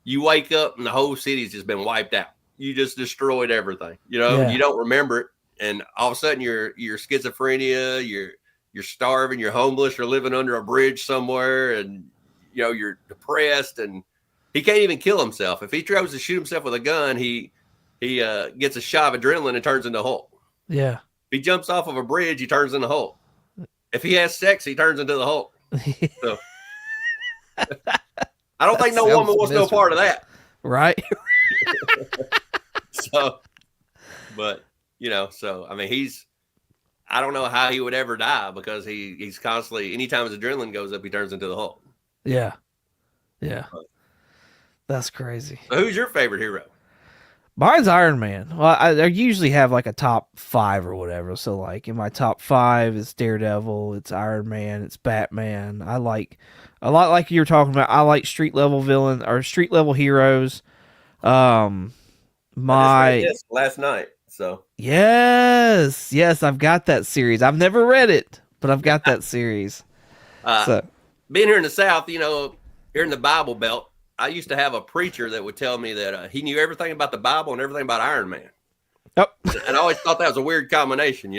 B: you wake up and the whole city's just been wiped out. You just destroyed everything. You don't remember it. And all of a sudden you're schizophrenia. You're starving. You're homeless. You're living under a bridge somewhere. And, you're depressed. And he can't even kill himself. If he tries to shoot himself with a gun, he gets a shot of adrenaline and turns into Hulk.
A: Yeah.
B: If he jumps off of a bridge, he turns into Hulk. If he has sex, he turns into the Hulk. So, I don't think no woman wants no part of that.
A: Right.
B: So, but, I don't know how he would ever die because he's constantly, anytime his adrenaline goes up, he turns into the Hulk.
A: Yeah. Yeah. That's crazy.
B: So who's your favorite hero?
A: Mine's Iron Man. Well, I usually have like a top 5 or whatever. So like in my top 5, it's Daredevil, it's Iron Man, it's Batman. I like a lot like you were talking about. I like street level villain or street level heroes.
B: I just read this last night. So
A: yes, I've got that series. I've never read it, but I've got that series.
B: Being here in the South, here in the Bible Belt, I used to have a preacher that would tell me that he knew everything about the Bible and everything about Iron Man.
A: Yep.
B: And I always thought that was a weird combination,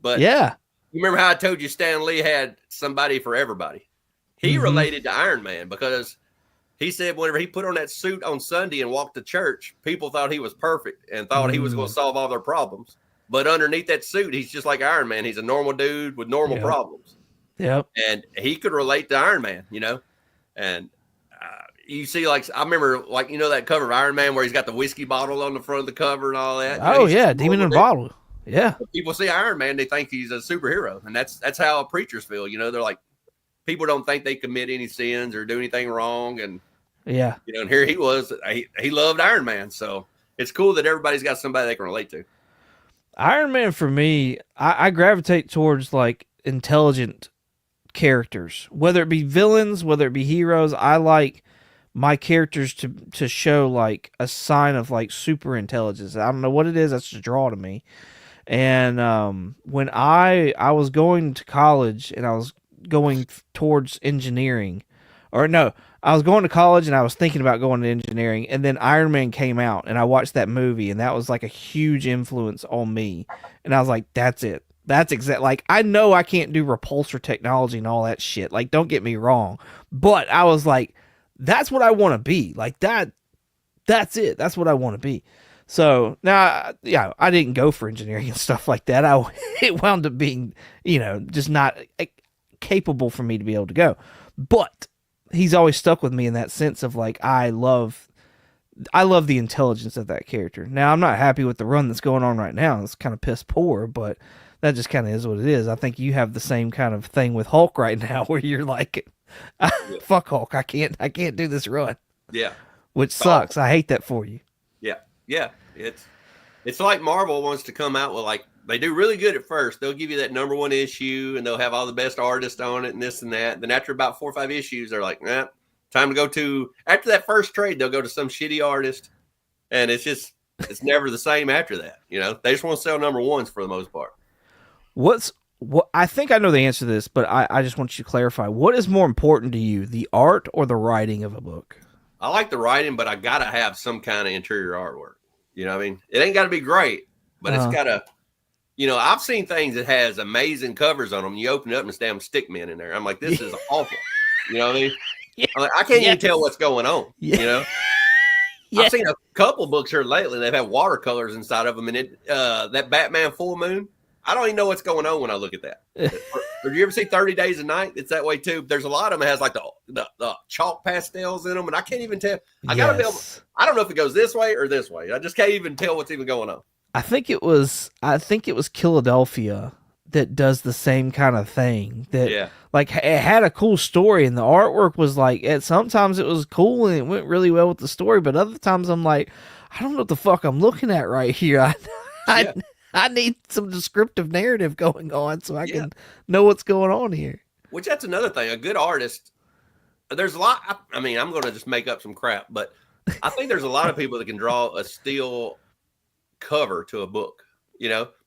B: But
A: yeah,
B: you remember how I told you Stan Lee had somebody for everybody? He related to Iron Man because he said whenever he put on that suit on Sunday and walked to church, people thought he was perfect and thought he was going to solve all their problems. But underneath that suit, he's just like Iron Man. He's a normal dude with normal problems.
A: Yep.
B: And he could relate to Iron Man, And you see, like, I remember, like, that cover of Iron Man where he's got the whiskey bottle on the front of the cover and all that.
A: Oh, yeah. Demon in a bottle. Yeah.
B: When people see Iron Man, they think he's a superhero. And that's how preachers feel. They're like, people don't think they commit any sins or do anything wrong. And,
A: yeah.
B: And here he was. He loved Iron Man. So it's cool that everybody's got somebody they can relate to.
A: Iron Man, for me, I gravitate towards, like, intelligent characters. Whether it be villains, whether it be heroes, I like my characters to show like a sign of like super intelligence. I don't know what it is, that's a draw to me. And when I was going to college and I was going towards engineering, or no, I was going to college and I was thinking about going to engineering, and then Iron Man came out and I watched that movie, and that was like a huge influence on me. And I was like, that's it. That's exact. Like, I know I can't do repulsor technology and all that shit. Like, don't get me wrong, but I was like, that's what I want to be. Like that's it. That's what I want to be. So now, yeah, I didn't go for engineering and stuff like that. It wound up being, just not capable for me to be able to go. But he's always stuck with me in that sense of like I love the intelligence of that character. Now I'm not happy with the run that's going on right now. It's kind of piss poor, but that just kind of is what it is. I think you have the same kind of thing with Hulk right now, where you're like, "Fuck Hulk! I can't do this run."
B: Yeah,
A: Which sucks. I hate that for you.
B: Yeah. It's like Marvel wants to come out with like they do really good at first. They'll give you that #1 issue and they'll have all the best artists on it and this and that. Then after about 4 or 5 issues, they're like, nah, time to go to after that first trade, they'll go to some shitty artist. And it's never the same after that. They just want to sell #1s for the most part.
A: What I think I know the answer to this, but I just want you to clarify. What is more important to you, the art or the writing of a book?
B: I like the writing, but I gotta have some kind of interior artwork. You know what I mean? It ain't gotta be great, but it's gotta, I've seen things that has amazing covers on them. You open it up and it's damn stick men in there. I'm like, this is awful. You know what I mean?
A: Yeah.
B: I'm like, I can't even tell what's going on.
A: Yeah.
B: I've seen a couple books here lately. They've had watercolors inside of them, and that Batman Full Moon. I don't even know what's going on when I look at that. Did you ever see 30 Days a Night? It's that way too. There's a lot of them that has like the chalk pastels in them, and I can't even tell. I gotta be able, I don't know if it goes this way or this way. I just can't even tell what's even going on.
A: I think it was Philadelphia that does the same kind of thing. That like it had a cool story, and the artwork was like sometimes it was cool and it went really well with the story, but other times I'm like, I don't know what the fuck I'm looking at right here. I need some descriptive narrative going on so I can know what's going on here.
B: Which that's another thing. A good artist, there's a lot. I mean, I'm going to just make up some crap, but I think there's a lot of people that can draw a still cover to a book,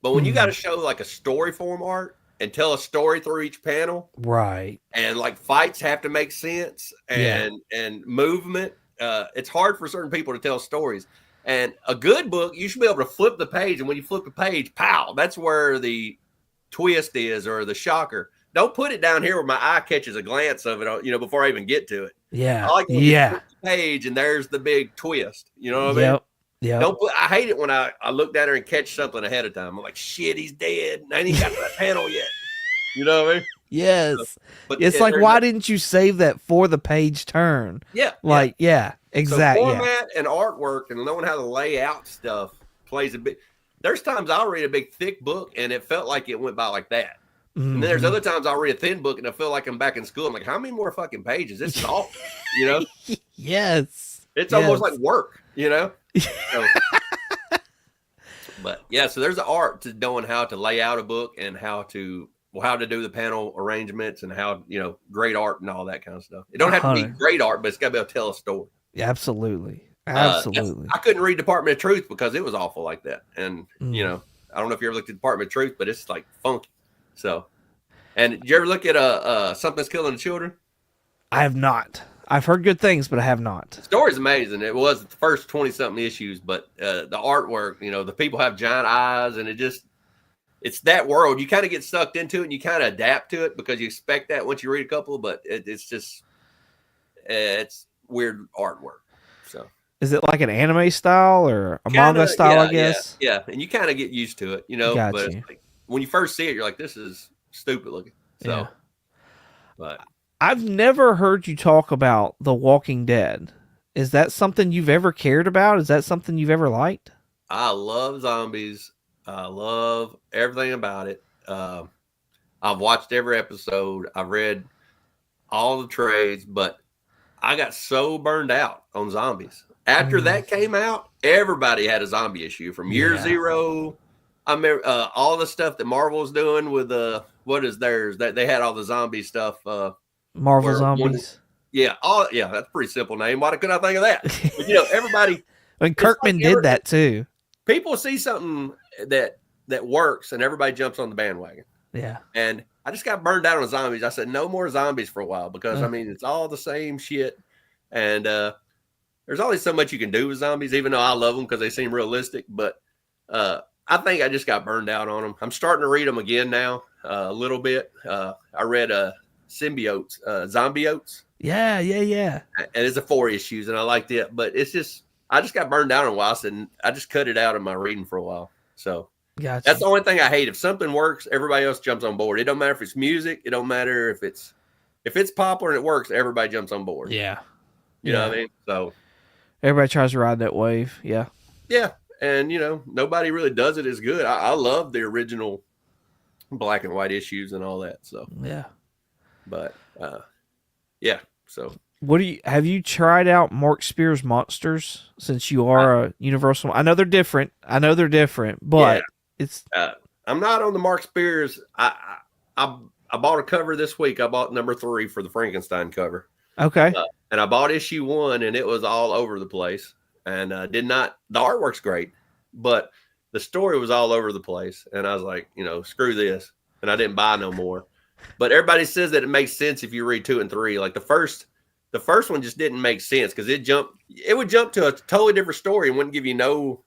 B: But when you got to show like a story form art and tell a story through each panel,
A: right?
B: And like fights have to make sense and movement. It's hard for certain people to tell stories. And a good book, you should be able to flip the page. And when you flip the page, pow, that's where the twist is or the shocker. Don't put it down here where my eye catches a glance of it, before I even get to it.
A: Yeah.
B: I like when you flip the page and there's the big twist. You know what I mean?
A: Yeah.
B: I hate it when I look down there and catch something ahead of time. I'm like, shit, he's dead. I ain't even got to that panel yet. You know what I mean?
A: Yes.
B: But
A: it's like, why didn't you save that for the page turn?
B: Yeah.
A: Exactly.
B: So format and artwork and knowing how to lay out stuff plays a big. There's times I'll read a big thick book and it felt like it went by like that. Mm-hmm. And then there's other times I'll read a thin book and I feel like I'm back in school. I'm like, how many more fucking pages? This is awful.
A: Yes.
B: It's almost like work. So, but so there's the art to knowing how to lay out a book and how to do the panel arrangements and how great art and all that kind of stuff. It don't have to be great art, but it's got to be able to tell a story.
A: Absolutely.
B: I couldn't read Department of Truth because it was awful like that. And I don't know if you ever looked at Department of Truth, but it's like funky. So, and did you ever look at Something's Killing the Children?
A: I have not. I've heard good things, but I have not.
B: The story's amazing. It was the first 20-something issues, but the artwork, the people have giant eyes, and it's that world. You kind of get sucked into it, and you kind of adapt to it because you expect that once you read a couple, but it's just it's weird artwork. So, is
A: it like an anime style or a manga style? I guess.
B: Yeah, and you kind of get used to it, But like, when you first see it, you're like, "This is stupid looking." So, but
A: I've never heard you talk about The Walking Dead. Is that something you've ever cared about? Is that something you've ever liked?
B: I love zombies. I love everything about it. I've watched every episode. I've read all the trades, but I got so burned out on zombies. After that came out, everybody had a zombie issue from year zero. I remember all the stuff that Marvel was doing with what is theirs? That they had all the zombie stuff.
A: Marvel Zombies.
B: That's a pretty simple name. Why couldn't I think of that? But everybody.
A: And Kirkman did that too.
B: People see something that works and everybody jumps on the bandwagon.
A: Yeah.
B: And I just got burned out on zombies. I said no more zombies for a while because it's all the same shit. And there's only so much you can do with zombies, even though I love them because they seem realistic. But I think I just got burned out on them. I'm starting to read them again now a little bit. I read Symbiotes, Zombiotes.
A: Yeah.
B: And it's a 4 issues and I liked it, but it's just I just got burned down in a while, and I just cut it out of my reading for a while. So
A: Gotcha.
B: that's the only thing I hate. If something works, everybody else jumps on board. It don't matter if it's music. It don't matter if it's popular and it works. Everybody jumps on board.
A: Yeah.
B: You know what I mean? So
A: everybody tries to ride that wave. Yeah.
B: Yeah, and nobody really does it as good. I love the original black and white issues and all that. So
A: yeah,
B: but yeah. So
A: have you tried out Mark Spears Monsters since you are a Universal? I know they're different. But it's.
B: I'm not on the Mark Spears. I bought a cover this week. I bought number 3 for the Frankenstein cover.
A: Okay.
B: And I bought issue 1, and it was all over the place. And the artwork's great, but the story was all over the place. And I was like, screw this. And I didn't buy no more. But everybody says that it makes sense if you read 2 and 3. Like the first one just didn't make sense because it would jump to a totally different story and wouldn't give you no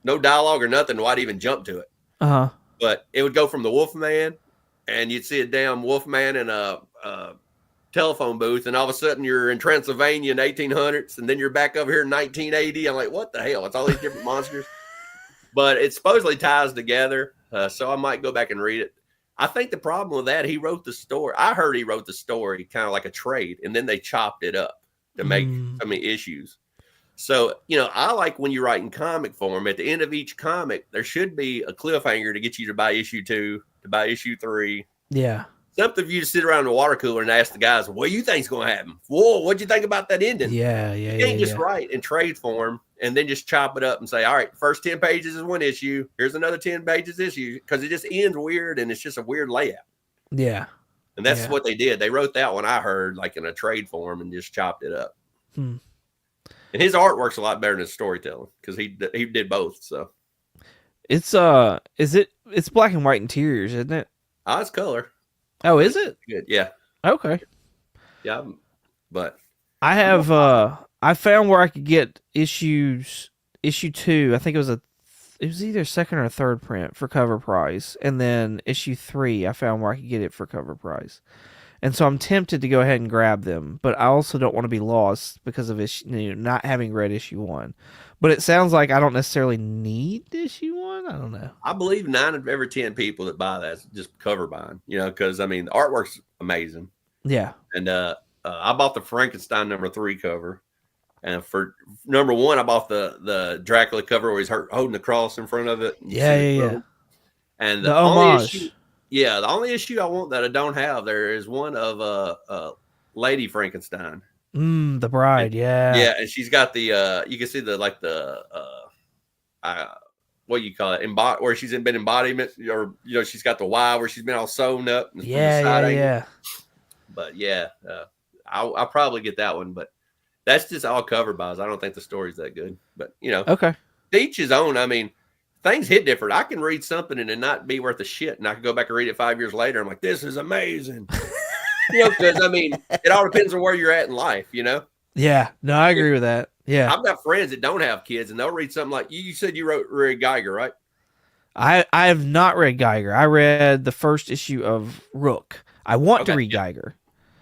B: dialogue or nothing. Why'd even jump to it?
A: Uh-huh.
B: But it would go from the Wolfman, and you'd see a damn Wolfman in a telephone booth, and all of a sudden you're in Transylvania in 1800s, and then you're back over here in 1980. I'm like, what the hell? It's all these different monsters. But it supposedly ties together, so I might go back and read it. I think the problem with that, he wrote the story. I heard he wrote the story kind of like a trade, and then they chopped it up to make so many issues. So, I like when you write in comic form, at the end of each comic, there should be a cliffhanger to get you to buy issue 2, to buy issue 3.
A: Yeah.
B: Something for you to sit around the water cooler and ask the guys, what do you think's going to happen? Whoa, what'd you think about that ending?
A: Yeah.
B: You can't just write in trade form and then just chop it up and say, all right, first 10 pages is one issue. Here's another 10 pages issue, because it just ends weird, and it's just a weird layout.
A: Yeah.
B: And that's what they did. They wrote that one, I heard, like in a trade form, and just chopped it up. And his artwork's a lot better than his storytelling, because he did both. So
A: it's it's black and white interiors, isn't it?
B: It's color.
A: Oh, is it?
B: Good. Yeah.
A: Okay.
B: Yeah. But
A: I have I found where I could get issue 2. I think it was either second or third print for cover price, and then issue 3 I found where I could get it for cover price. And so I'm tempted to go ahead and grab them, but I also don't want to be lost because of not having read issue 1. But it sounds like I don't necessarily need issue 1. I don't know.
B: I believe 9 of every 10 people that buy that just cover buying, because the artwork's amazing.
A: Yeah.
B: And I bought the Frankenstein number 3 cover, and for number 1, I bought the Dracula cover where he's holding the cross in front of it.
A: Yeah.
B: And
A: the homage.
B: The only issue I want that I don't have there is one of Lady Frankenstein.
A: The bride,
B: yeah, and she's got the you can see the what do you call it, where she's been embodiment, or she's got the Y where she's been all sewn up.
A: Yeah.
B: But I'll probably get that one, but that's just all cover buys. I don't think the story's that good, but
A: okay,
B: each his own. Things hit different. I can read something and it not be worth a shit, and I can go back and read it 5 years later. I'm like, this is amazing. Because it all depends on where you're at in life.
A: Yeah, no, I agree with that. Yeah,
B: I've got friends that don't have kids, and they'll read something like you said. You read Geiger, right?
A: I have not read Geiger. I read the first issue of Rook. I want to read Geiger.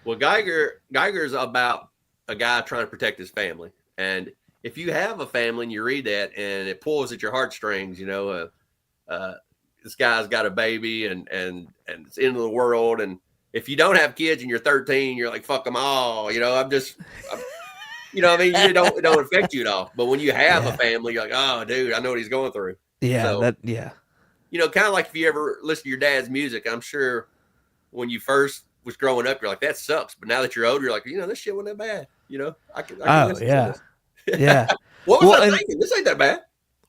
B: Well, Geiger's about a guy trying to protect his family, and if you have a family and you read that and it pulls at your heartstrings, this guy's got a baby and it's the end of the world. And if you don't have kids and you're 13, you're like, fuck them all. You don't affect you at all. But when you have a family, you're like, oh, dude, I know what he's going through.
A: Yeah.
B: So, kind of like if you ever listen to your dad's music, I'm sure when you first was growing up, you're like, that sucks. But now that you're older, you're like, this shit wasn't that bad. I can listen to this.
A: Yeah.
B: What was I thinking? This ain't that bad.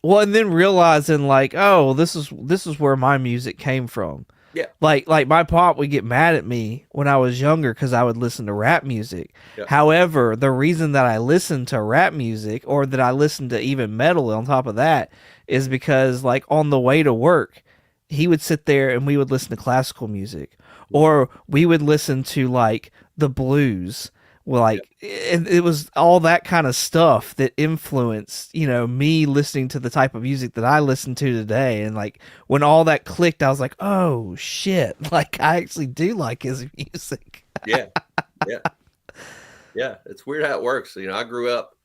A: Well, and then realizing like, oh, this is where my music came from.
B: Yeah.
A: Like my pop would get mad at me when I was younger because I would listen to rap music.
B: Yeah.
A: However, the reason that I listened to rap music, or that I listened to even metal on top of that, is because like on the way to work, he would sit there and we would listen to classical music, or we would listen to like the blues. Well, it was all that kind of stuff that influenced, me listening to the type of music that I listen to today. And like when all that clicked, I was like, oh shit, like I actually do like his music.
B: Yeah. It's weird how it works. I grew up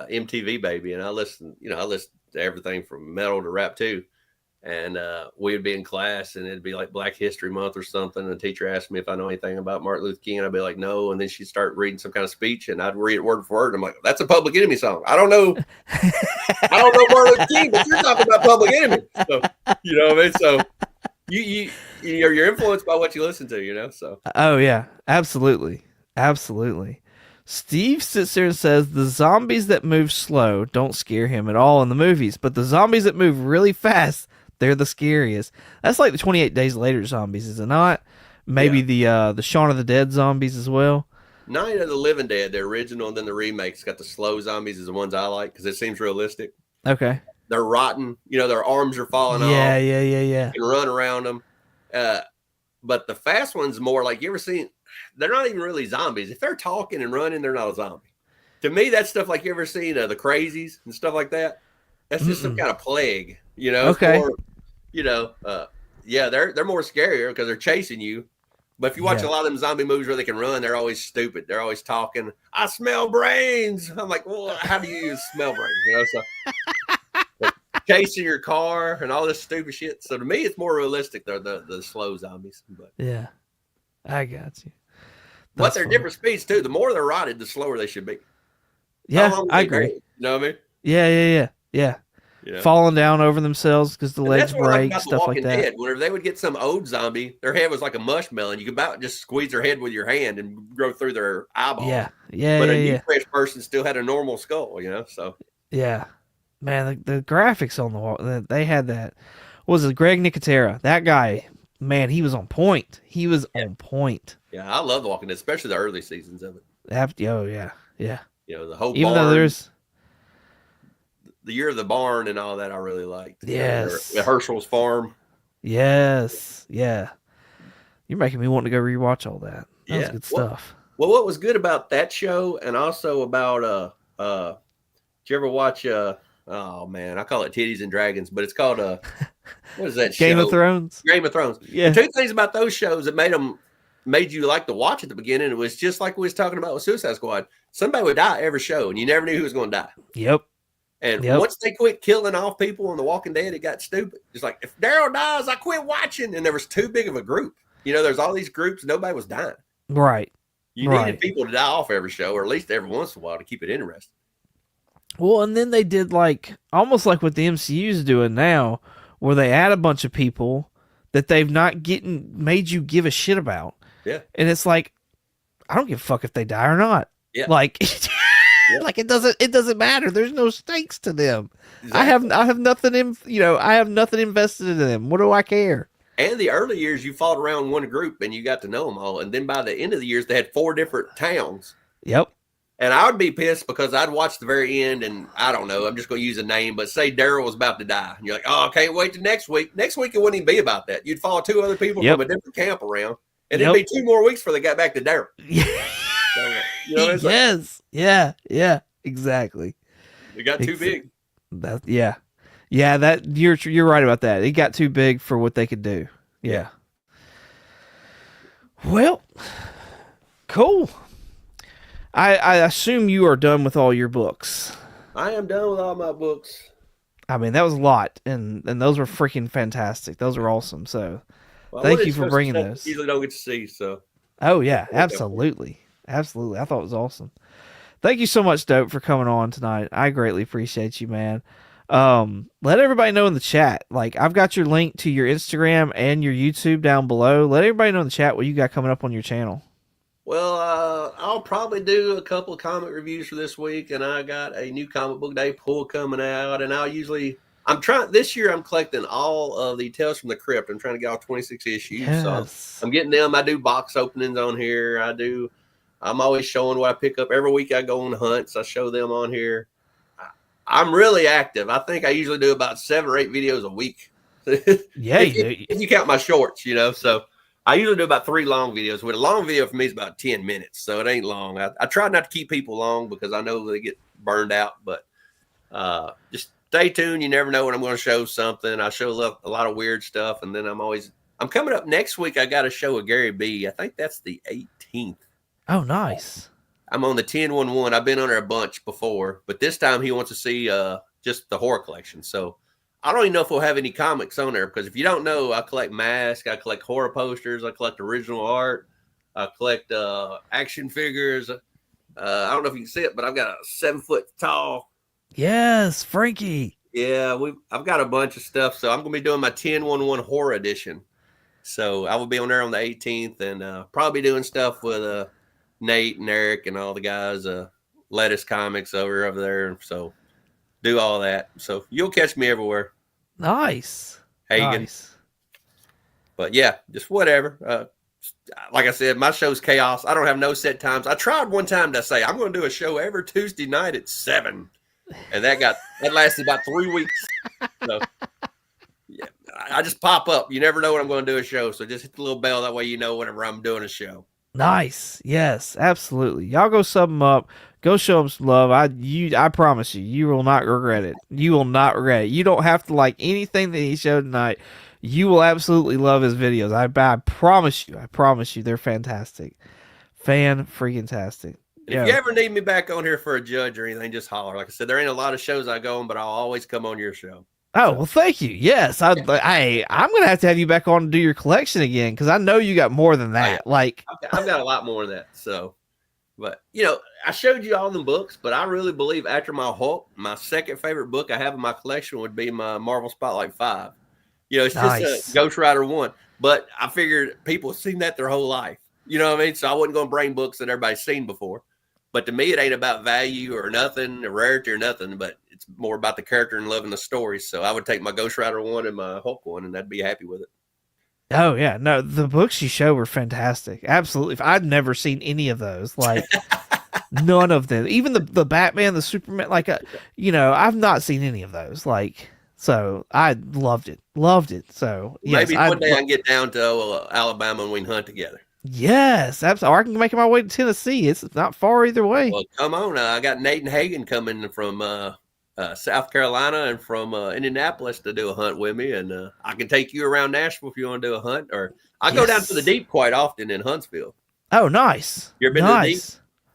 B: MTV baby, and I listen to everything from metal to rap too. And we'd be in class, and it'd be like Black History Month or something. And the teacher asked me if I know anything about Martin Luther King, and I'd be like, no. And then she'd start reading some kind of speech, and I'd read it word for word. I'm like, that's a Public Enemy song. I don't know Martin Luther King, but you're talking about Public Enemy. So, you know what I mean? So you're influenced by what you listen to, you know? So.
A: Oh yeah, absolutely. Absolutely. Steve sits there and says the zombies that move slow don't scare him at all in the movies, but the zombies that move really fast, they're the scariest. That's like the 28 Days Later zombies, is it not? Maybe the Shaun of the Dead zombies as well.
B: Night of the Living Dead, the original, and then the remake's got the slow zombies is the ones I like because it seems realistic.
A: Okay.
B: They're rotten. You know, their arms are falling off.
A: Yeah.
B: You can run around them. But the fast ones more like, you ever seen, they're not even really zombies. If they're talking and running, they're not a zombie. To me, that's stuff like, you ever seen the Crazies and stuff like that? That's just some kind of plague, you know?
A: Okay.
B: Or, you know, they're more scarier because they're chasing you. But if you watch a lot of them zombie movies where they can run, they're always stupid. They're always talking, I smell brains. I'm like, well, how do you use smell brains? You know, so chasing your car and all this stupid shit. So to me, it's more realistic. They're the slow zombies. But
A: yeah, I got you.
B: But they're different speeds too. The more they're rotted, the slower they should be.
A: Yeah, I agree.
B: You know what I mean?
A: Yeah.
B: You know?
A: Falling down over themselves because the legs break, stuff like that.
B: Dead. Whenever they would get some old zombie, their head was like a mushmallow, and you could about just squeeze their head with your hand and go through their eyeball.
A: Yeah.
B: But a new fresh person still had a normal skull, you know. So
A: yeah, man, the graphics on the wall, they had that. What was it, Greg Nicotera? That guy, man, he was on point. On point.
B: Yeah, I love The Walking Dead, especially the early seasons of it.
A: Oh yeah.
B: You know, the whole
A: even
B: barn,
A: though there's
B: the Year of the Barn and all that, I really liked.
A: Yes.
B: The Herschel's farm.
A: Yes. Yeah. You're making me want to go rewatch all that. That was good stuff.
B: Well, what was good about that show, and also about did you ever watch oh man, I call it Titties and Dragons, but it's called what is that show?
A: Game of Thrones.
B: Game of Thrones.
A: Yeah.
B: The two things about those shows that made you like to watch at the beginning, it was just like we was talking about with Suicide Squad. Somebody would die every show, and you never knew who was going to die.
A: Yep.
B: And once they quit killing off people on The Walking Dead, it got stupid. It's like, if Daryl dies, I quit watching. And there was too big of a group. You know, there's all these groups, nobody was dying.
A: Right.
B: You needed people to die off every show, or at least every once in a while, to keep it interesting.
A: Well, and then they did almost like what the MCU's doing now, where they add a bunch of people that they've not made you give a shit about.
B: Yeah.
A: And it's like, I don't give a fuck if they die or not.
B: Yeah.
A: Like, like it doesn't matter. There's no stakes to them.
B: Exactly.
A: I have nothing I have nothing invested in them. What do I care?
B: And the early years, you fought around one group and you got to know them all. And then by the end of the years, they had 4 different towns.
A: Yep.
B: And I would be pissed because I'd watch the very end, and I don't know, I'm just going to use a name, but say Daryl was about to die. And you're like, oh, I can't wait till next week. Next week, it wouldn't even be about that. You'd follow 2 other people from a different camp around, and it'd be 2 more weeks before they got back to Daryl. So, you know,
A: yes. Yeah. Exactly.
B: It got too big.
A: Yeah. That you're right about that. It got too big for what they could do. Yeah. Well, cool. I assume you are done with all your books.
B: I am done with all my books.
A: I mean, that was a lot, and those were freaking fantastic. Those are awesome. So, thank you for bringing those.
B: Usually don't get to see. So.
A: Oh yeah, absolutely. I thought it was awesome. Thank you so much, Dope, for coming on tonight. I greatly appreciate you, man. Let everybody know in the chat. I've got your link to your Instagram and your YouTube down below. Let everybody know in the chat what you got coming up on your channel.
B: Well, I'll probably do a couple of comic reviews for this week, and I got a new comic book day pull coming out, and this year I'm collecting all of the Tales from the Crypt. I'm trying to get all 26 issues.
A: Yes.
B: So I'm getting them. I do box openings on here. I'm always showing what I pick up. Every week I go on hunts. I show them on here. I'm really active. I think I usually do about 7 or 8 videos a week.
A: Yeah,
B: if you count my shorts, so I usually do about 3 long videos. With a long video for me is about 10 minutes, so it ain't long. I try not to keep people long because I know they get burned out, but just stay tuned. You never know when I'm going to show something. I show a lot of weird stuff, and then I'm coming up next week. I got a show with Gary B. I think that's the 18th.
A: Oh, nice.
B: I'm on the 1011. I've been on there a bunch before, but this time he wants to see just the horror collection. So I don't even know if we'll have any comics on there because if you don't know, I collect masks, I collect horror posters, I collect original art, I collect action figures. I don't know if you can see it, but I've got a 7 foot tall.
A: Yes, Frankie.
B: Yeah, I've got a bunch of stuff. So I'm gonna be doing my 1011 horror edition. So I will be on there on the 18th and probably doing stuff with Nate and Eric and all the guys. Lettuce Comics over there. So do all that. So you'll catch me everywhere.
A: Nice.
B: Hagen.
A: Nice.
B: But yeah, just whatever. Like I said, my show's chaos. I don't have no set times. I tried one time to say I'm going to do a show every Tuesday night at 7, and that lasted about 3 weeks. So yeah, I just pop up. You never know when I'm going to do a show, so just hit the little bell. That way you know whenever I'm doing a show.
A: Nice. Yes, absolutely. Y'all go sub them up. Go show them some love. I promise you, you will not regret it. You will not regret it. You don't have to like anything that he showed tonight. You will absolutely love his videos. I promise you. I promise you, they're fantastic. Fan-freaking-tastic.
B: If you ever need me back on here for a judge or anything, just holler. Like I said, there ain't a lot of shows I go on, but I'll always come on your show.
A: Oh, well, thank you. Yes, I'm going to have you back on to do your collection again because I know you got more than that.
B: Oh, yeah.
A: Like
B: I've got a lot more than that. So, but I showed you all them books, but I really believe after my Hulk, my second favorite book I have in my collection would be my Marvel Spotlight 5. It's
A: nice.
B: just a Ghost Rider 1, but I figured people have seen that their whole life. You know what I mean? So I wasn't going to bring books that everybody's seen before. But to me, it ain't about value or nothing, or rarity or nothing, but it's more about the character and loving the story. So I would take my Ghost Rider 1 and my Hulk 1, and I'd be happy with it.
A: Oh, yeah. No, the books you show were fantastic. Absolutely. I've never seen any of those. Like, none of them. Even the Batman, the Superman, like, I've not seen any of those. Like, so I loved it. Loved it. So, yes,
B: maybe one day I can get down to Alabama and we can hunt together.
A: Yes, absolutely. Or I can make my way to Tennessee. It's not far either way.
B: Well, come on. I got Nathan Hagen coming from South Carolina and from Indianapolis to do a hunt with me. And I can take you around Nashville if you want to do a hunt. Or I go down to the Deep quite often in Huntsville.
A: Oh, nice.
B: You ever been to the Deep?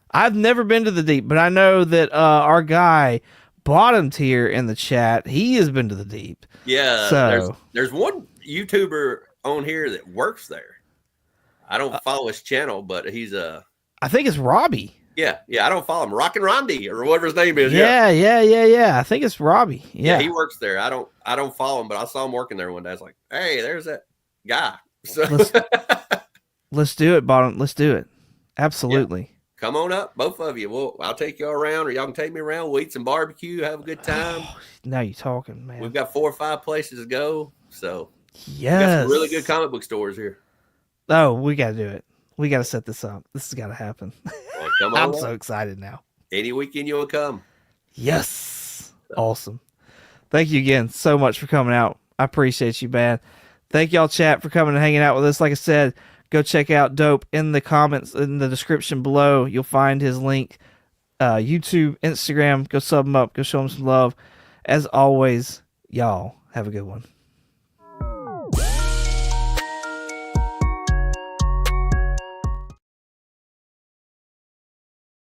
A: I've never been to the Deep, but I know that our guy Bottom Tier in the chat, he has been to the Deep.
B: Yeah.
A: So
B: there's one YouTuber on here that works there. I don't follow his channel, but he's
A: I think it's Robbie.
B: Yeah, I don't follow him. Rockin' Rondy or whatever his name is.
A: Yeah. I think it's Robbie. Yeah,
B: he works there. I don't follow him, but I saw him working there one day. I was like, hey, there's that guy. So
A: let's do it, Bottom. Let's do it. Absolutely.
B: Yeah. Come on up, both of you. I'll take y'all around, or y'all can take me around. We'll eat some barbecue, have a good time.
A: Now you're talking, man.
B: We've got 4 or 5 places to go. So
A: yes,
B: we got some really good comic book stores here.
A: Oh, we got to do it. We got to set this up. This has got to happen.
B: Well, come on
A: I'm
B: up.
A: so excited now.
B: Any weekend you will come.
A: Yes. Awesome. Thank you again so much for coming out. I appreciate you, man. Thank y'all, chat, for coming and hanging out with us. Like I said, go check out Dope in the comments, in the description below. You'll find his link. YouTube, Instagram. Go sub him up. Go show him some love. As always, y'all have a good one.